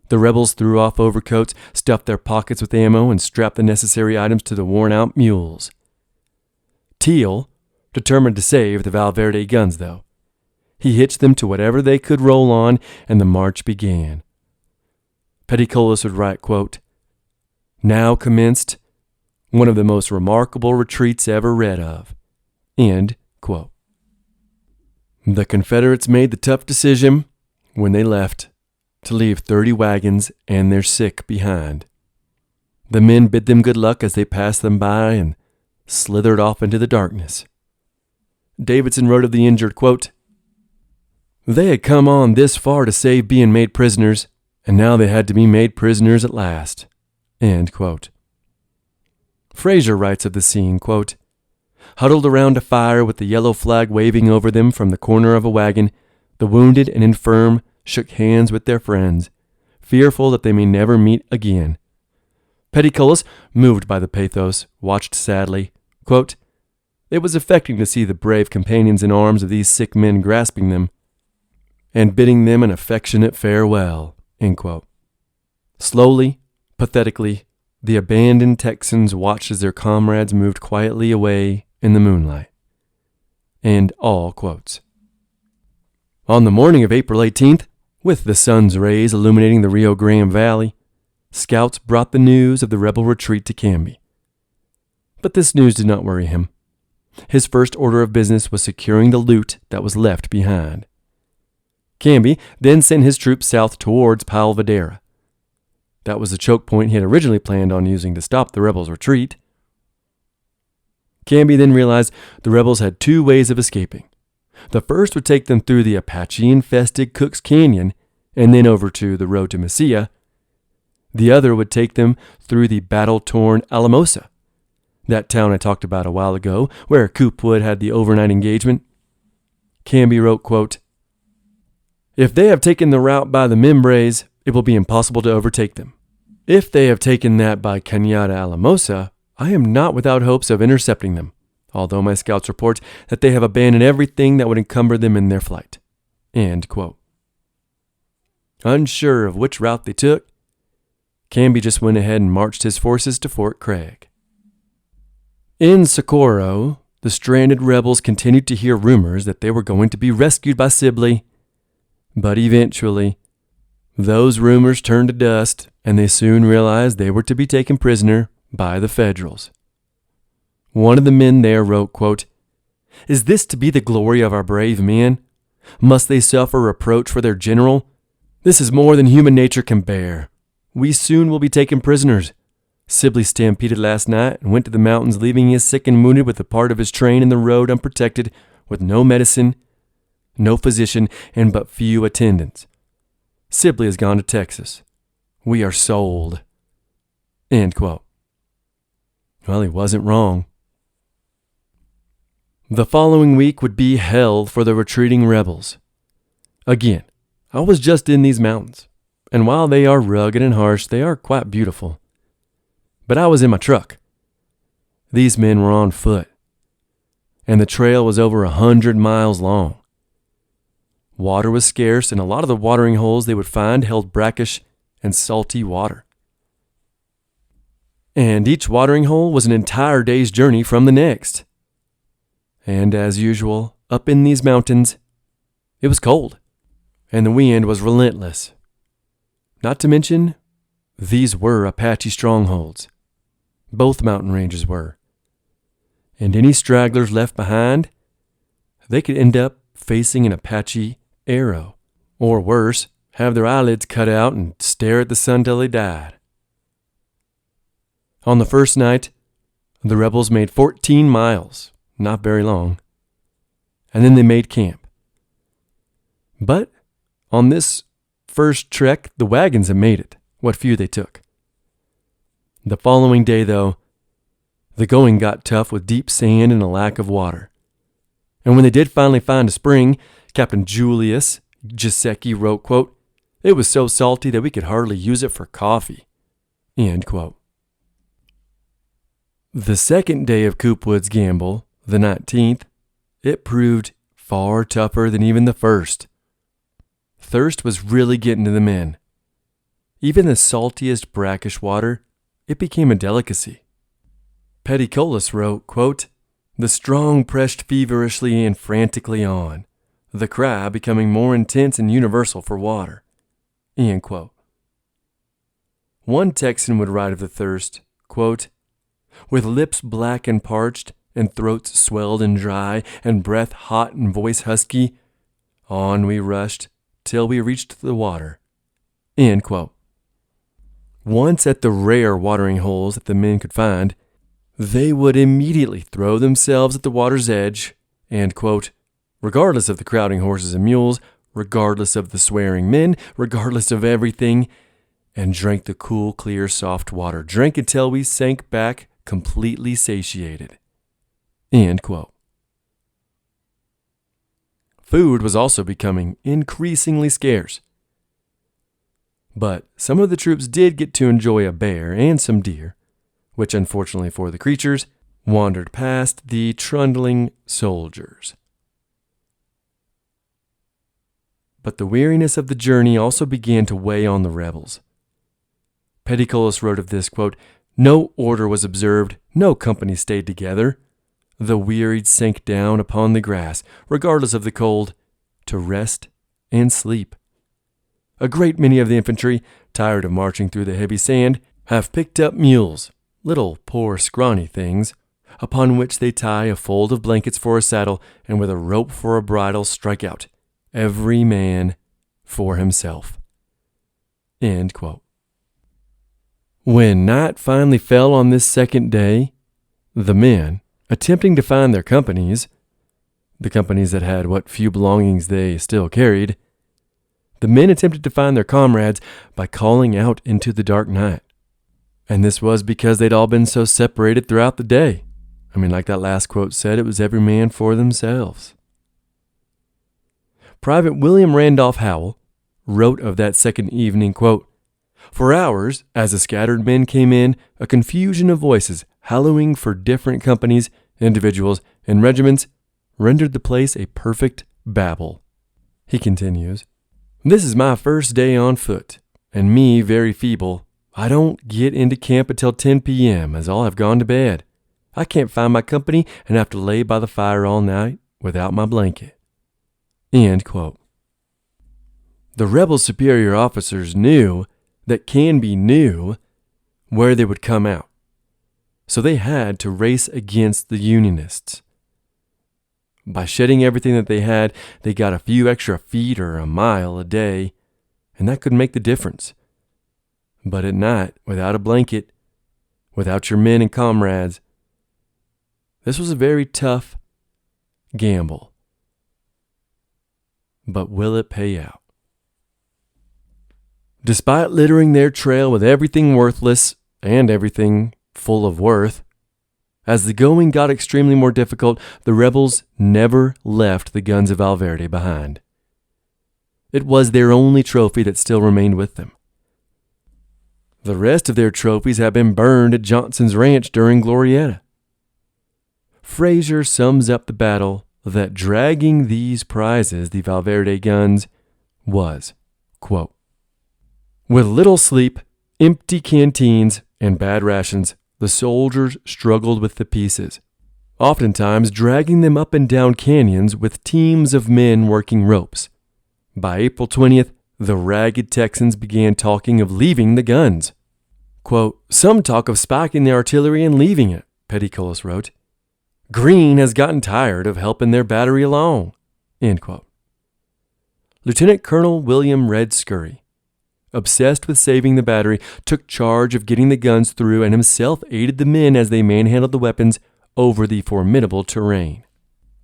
The rebels threw off overcoats, stuffed their pockets with ammo, and strapped the necessary items to the worn-out mules. Teal, determined to save the Valverde guns, though. He hitched them to whatever they could roll on, and the march began. Petticolas would write, quote, "Now commenced one of the most remarkable retreats ever read of." End quote. The Confederates made the tough decision, when they left, to leave 30 wagons and their sick behind. The men bid them good luck as they passed them by and slithered off into the darkness. Davidson wrote of the injured, quote, "They had come on this far to save being made prisoners, and now they had to be made prisoners at last." End quote. Fraser writes of the scene, quote, "Huddled around a fire with the yellow flag waving over them from the corner of a wagon, the wounded and infirm shook hands with their friends, fearful that they may never meet again." Petticolas, moved by the pathos, watched sadly, quote, "It was affecting to see the brave companions in arms of these sick men grasping them and bidding them an affectionate farewell." End quote. Slowly, pathetically, the abandoned Texans watched as their comrades moved quietly away in the moonlight. End all quotes. On the morning of April 18th, with the sun's rays illuminating the Rio Grande Valley, scouts brought the news of the rebel retreat to Canby. But this news did not worry him. His first order of business was securing the loot that was left behind. Canby then sent his troops south towards Palvadera. That was the choke point he had originally planned on using to stop the rebels' retreat. Canby then realized the rebels had two ways of escaping. The first would take them through the Apache-infested Cook's Canyon and then over to the road to Mesilla. The other would take them through the battle-torn Alamosa, that town I talked about a while ago, where Coopwood had the overnight engagement. Canby wrote, quote, "If they have taken the route by the Mimbres, it will be impossible to overtake them. If they have taken that by Cañada Alamosa, I am not without hopes of intercepting them, although my scouts report that they have abandoned everything that would encumber them in their flight." End quote. Unsure of which route they took, Canby just went ahead and marched his forces to Fort Craig. In Socorro, the stranded rebels continued to hear rumors that they were going to be rescued by Sibley, but eventually, those rumors turned to dust, and they soon realized they were to be taken prisoner by the Federals. One of the men there wrote, quote, "Is this to be the glory of our brave men? Must they suffer reproach for their general? This is more than human nature can bear. We soon will be taken prisoners. Sibley stampeded last night and went to the mountains, leaving his sick and wounded with a part of his train in the road unprotected, with no medicine, no physician, and but few attendants. Sibley has gone to Texas. We are sold." End quote. Well, he wasn't wrong. The following week would be hell for the retreating rebels. Again, I was just in these mountains, and while they are rugged and harsh, they are quite beautiful. But I was in my truck. These men were on foot, and the trail was over 100 miles long. Water was scarce, and a lot of the watering holes they would find held brackish and salty water. And each watering hole was an entire day's journey from the next. And as usual, up in these mountains, it was cold, and the wind was relentless. Not to mention, these were Apache strongholds. Both mountain ranges were. And any stragglers left behind, they could end up facing an Apache arrow, or worse, have their eyelids cut out and stare at the sun till they died. On the first night, the rebels made 14 miles, not very long, and then they made camp. But on this first trek, the wagons had made it, what few they took. The following day, though, the going got tough with deep sand and a lack of water. And when they did finally find a spring, Captain Julius Giesecke wrote, quote, "It was so salty that we could hardly use it for coffee." End quote. The second day of Coopwood's gamble, the 19th, it proved far tougher than even the first. Thirst was really getting to the men. Even the saltiest brackish water, it became a delicacy. Petticolas wrote, quote, "The strong pressed feverishly and frantically on, the cry becoming more intense and universal for water." End quote. One Texan would write of the thirst, quote, "With lips black and parched, and throats swelled and dry, and breath hot and voice husky, on we rushed till we reached the water." End quote. Once at the rare watering holes that the men could find, they would immediately throw themselves at the water's edge and, quote, regardless of the crowding horses and mules, regardless of the swearing men, regardless of everything, and drank the cool, clear, soft water, drank until we sank back completely satiated. End quote. Food was also becoming increasingly scarce. But some of the troops did get to enjoy a bear and some deer, which unfortunately for the creatures, wandered past the trundling soldiers. But the weariness of the journey also began to weigh on the rebels. Petticolas wrote of this, quote, "No order was observed, no company stayed together. The wearied sank down upon the grass, regardless of the cold, to rest and sleep. A great many of the infantry, tired of marching through the heavy sand, have picked up mules, little poor scrawny things, upon which they tie a fold of blankets for a saddle and with a rope for a bridle strike out, every man for himself." End quote. When night finally fell on this second day, the men, attempting to find their companies, the companies that had what few belongings they still carried, the men attempted to find their comrades by calling out into the dark night. And this was because they'd all been so separated throughout the day. Like that last quote said, it was every man for themselves. Private William Randolph Howell wrote of that second evening, quote, "For hours, as the scattered men came in, a confusion of voices, hallooing for different companies, individuals, and regiments, rendered the place a perfect babel." He continues, "This is my first day on foot, and me very feeble. I don't get into camp until 10 p.m., as all have gone to bed. I can't find my company and have to lay by the fire all night without my blanket." End quote. The rebel superior officers knew that Canby knew where they would come out, so they had to race against the Unionists. By shedding everything that they had, they got a few extra feet or a mile a day, and that could make the difference. But at night, without a blanket, without your men and comrades, this was a very tough gamble. But will it pay out? Despite littering their trail with everything worthless and everything full of worth, as the going got extremely more difficult, the rebels never left the guns of Valverde behind. It was their only trophy that still remained with them. The rest of their trophies had been burned at Johnson's ranch during Glorieta. Fraser sums up the battle that dragging these prizes, the Valverde guns, was, quote, "With little sleep, empty canteens, and bad rations, the soldiers struggled with the pieces, oftentimes dragging them up and down canyons with teams of men working ropes. By April 20th, the ragged Texans began talking of leaving the guns. Quote, "Some talk of spiking the artillery and leaving it," Petticolas wrote. "Greene has gotten tired of helping their battery along." End quote. Lieutenant Colonel William Red Scurry, obsessed with saving the battery, took charge of getting the guns through and himself aided the men as they manhandled the weapons over the formidable terrain.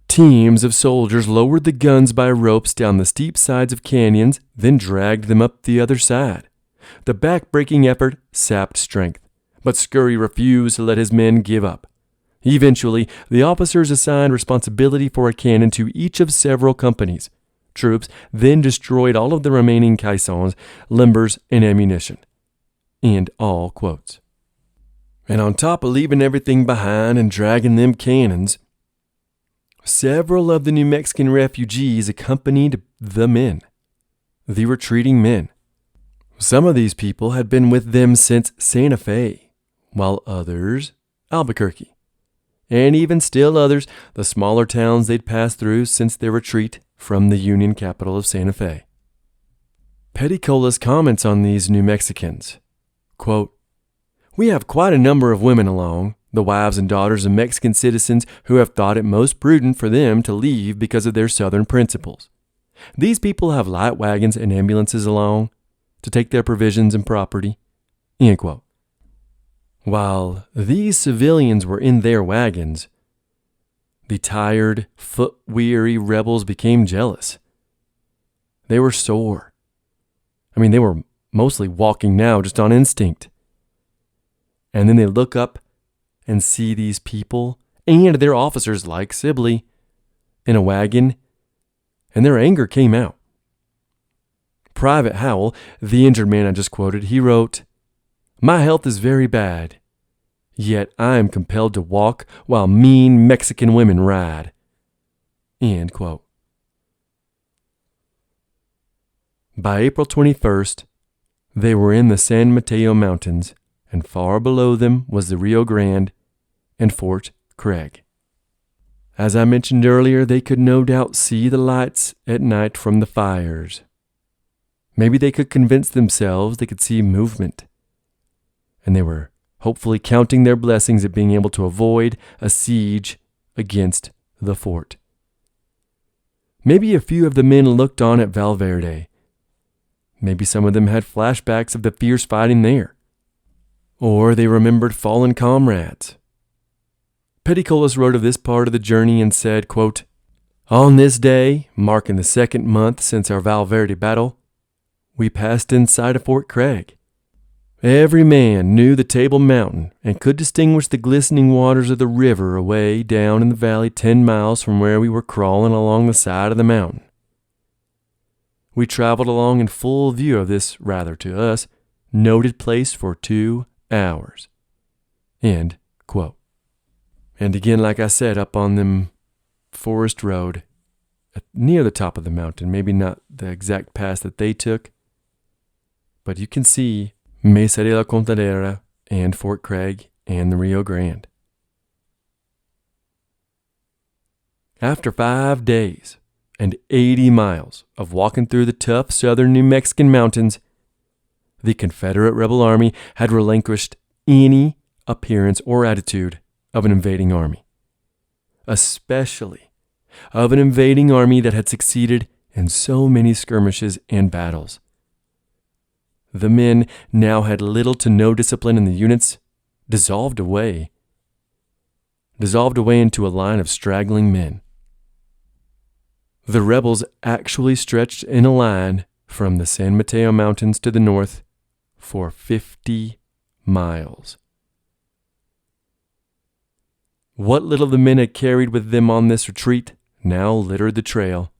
Teams of soldiers lowered the guns by ropes down the steep sides of canyons, then dragged them up the other side. The back-breaking effort sapped strength, but Scurry refused to let his men give up. Eventually, the officers assigned responsibility for a cannon to each of several companies. Troops then destroyed all of the remaining caissons, limbers, and ammunition. End all quotes. And on top of leaving everything behind and dragging them cannons, several of the New Mexican refugees accompanied the men, the retreating men. Some of these people had been with them since Santa Fe, while others, Albuquerque, and even still others, the smaller towns they'd passed through since their retreat from the Union capital of Santa Fe. Petticolas comments on these New Mexicans, quote, "We have quite a number of women along, the wives and daughters of Mexican citizens who have thought it most prudent for them to leave because of their Southern principles. These people have light wagons and ambulances along to take their provisions and property." End quote. While these civilians were in their wagons, the tired, foot-weary rebels became jealous. They were sore. They were mostly walking now just on instinct. And then they look up and see these people and their officers like Sibley in a wagon, and their anger came out. Private Howell, the injured man I just quoted, he wrote, "My health is very bad, yet I am compelled to walk while mean Mexican women ride." End quote. By April 21st, they were in the San Mateo Mountains, and far below them was the Rio Grande and Fort Craig. As I mentioned earlier, they could no doubt see the lights at night from the fires. Maybe they could convince themselves they could see movement, and they were hopefully counting their blessings at being able to avoid a siege against the fort. Maybe a few of the men looked on at Valverde. Maybe some of them had flashbacks of the fierce fighting there. Or they remembered fallen comrades. Petticolas wrote of this part of the journey and said, quote, "On this day, marking the 2nd month since our Valverde battle, we passed in sight of Fort Craig. Every man knew the Table Mountain and could distinguish the glistening waters of the river away down in the valley 10 miles from where we were crawling along the side of the mountain. We traveled along in full view of this, rather to us, noted place for 2 hours." End quote. And again, like I said, up on them forest road, near the top of the mountain, maybe not the exact pass that they took, but you can see Mesa de la Confedera and Fort Craig and the Rio Grande. After 5 days and 80 miles of walking through the tough southern New Mexican mountains, the Confederate rebel army had relinquished any appearance or attitude of an invading army, especially of an invading army that had succeeded in so many skirmishes and battles. The men now had little to no discipline, and the units dissolved away into a line of straggling men. The rebels actually stretched in a line from the San Mateo Mountains to the north for 50 miles. What little the men had carried with them on this retreat now littered the trail.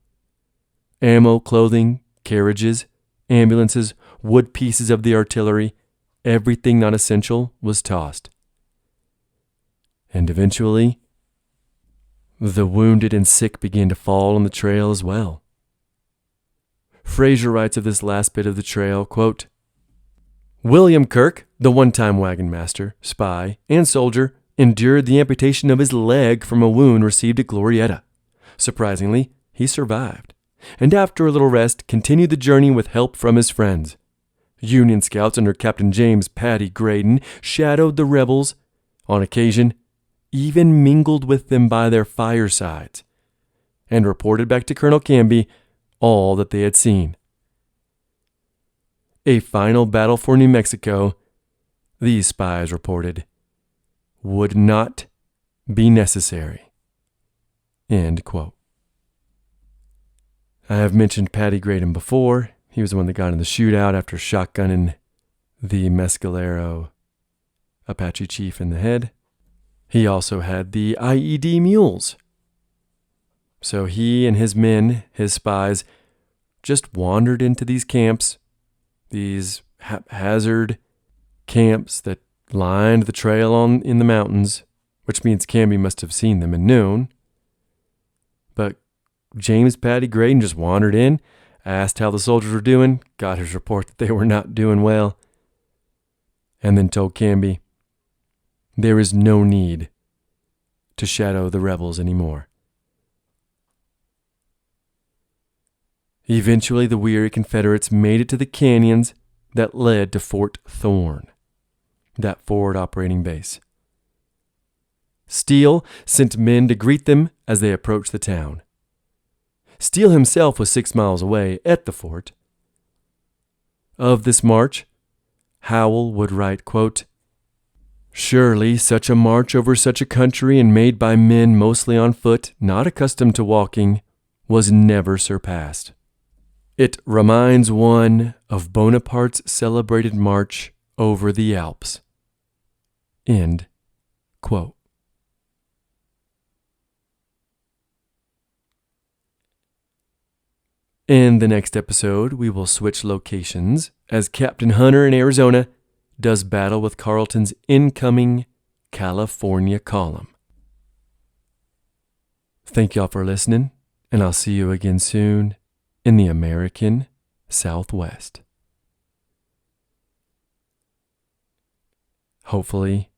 Ammo, clothing, carriages, ambulances, wood pieces of the artillery, everything not essential was tossed. And eventually, the wounded and sick began to fall on the trail as well. Fraser writes of this last bit of the trail, quote, "William Kirk, the one-time wagon master, spy, and soldier, endured the amputation of his leg from a wound received at Glorieta. Surprisingly, he survived, and after a little rest, continued the journey with help from his friends. Union scouts under Captain James Paddy Graydon shadowed the rebels, on occasion, even mingled with them by their firesides, and reported back to Colonel Canby all that they had seen. A final battle for New Mexico, these spies reported, would not be necessary." End quote. I have mentioned Paddy Graydon before. He was the one that got in the shootout after shotgunning the Mescalero Apache chief in the head. He also had the IED mules. So he and his men, his spies, just wandered into these camps, these haphazard camps that lined the trail in the mountains, which means Canby must have seen them and known. But James Paddy Graydon just wandered in, asked how the soldiers were doing, got his report that they were not doing well, and then told Canby, there is no need to shadow the rebels anymore. Eventually, the weary Confederates made it to the canyons that led to Fort Thorne, that forward operating base. Steele sent men to greet them as they approached the town. Steele himself was 6 miles away at the fort. Of this march, Howell would write, quote, "Surely such a march over such a country and made by men mostly on foot, not accustomed to walking, was never surpassed. It reminds one of Bonaparte's celebrated march over the Alps." End quote. In the next episode, we will switch locations as Captain Hunter in Arizona does battle with Carleton's incoming California column. Thank y'all for listening, and I'll see you again soon in the American Southwest. Hopefully,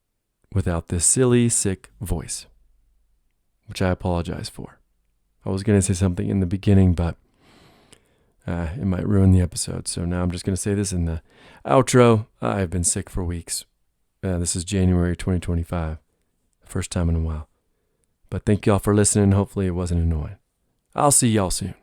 without this silly, sick voice, which I apologize for. I was going to say something in the beginning, but it might ruin the episode. So now I'm just going to say this in the outro. I've been sick for weeks. This is January 2025. First time in a while. But thank y'all for listening. Hopefully it wasn't annoying. I'll see y'all soon.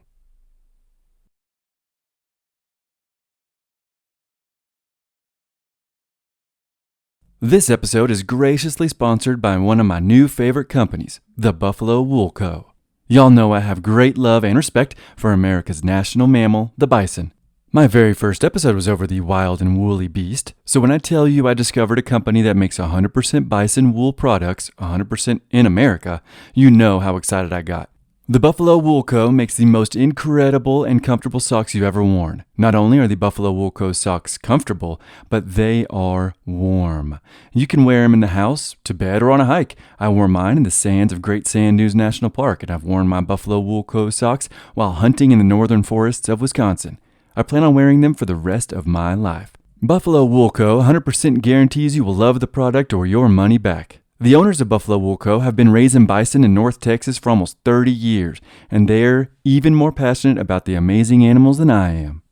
This episode is graciously sponsored by one of my new favorite companies, the Buffalo Wool Co. Y'all know I have great love and respect for America's national mammal, the bison. My very first episode was over the wild and woolly beast, so when I tell you I discovered a company that makes 100% bison wool products, 100% in America, you know how excited I got. The Buffalo Wool Co. makes the most incredible and comfortable socks you've ever worn. Not only are the Buffalo Wool Co. socks comfortable, but they are warm. You can wear them in the house, to bed, or on a hike. I wore mine in the sands of Great Sand Dunes National Park, and I've worn my Buffalo Wool Co. socks while hunting in the northern forests of Wisconsin. I plan on wearing them for the rest of my life. Buffalo Wool Co. 100% guarantees you will love the product or your money back. The owners of Buffalo Wool Co. have been raising bison in North Texas for almost 30 years, and they're even more passionate about the amazing animals than I am.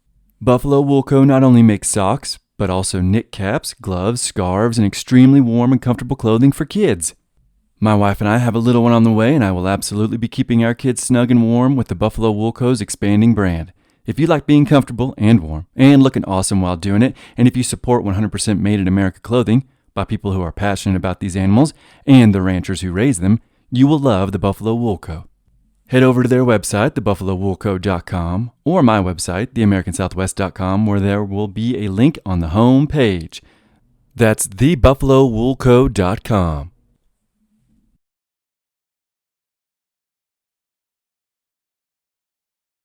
Buffalo Wool Co. not only makes socks, but also knit caps, gloves, scarves, and extremely warm and comfortable clothing for kids. My wife and I have a little one on the way, and I will absolutely be keeping our kids snug and warm with the Buffalo Wool Co.'s expanding brand. If you like being comfortable and warm and looking awesome while doing it, and if you support 100% made in America clothing, by people who are passionate about these animals and the ranchers who raise them, you will love the Buffalo Wool Co. Head over to their website, thebuffalowoolco.com, or my website, theamericansouthwest.com, where there will be a link on the home page. That's thebuffalowoolco.com.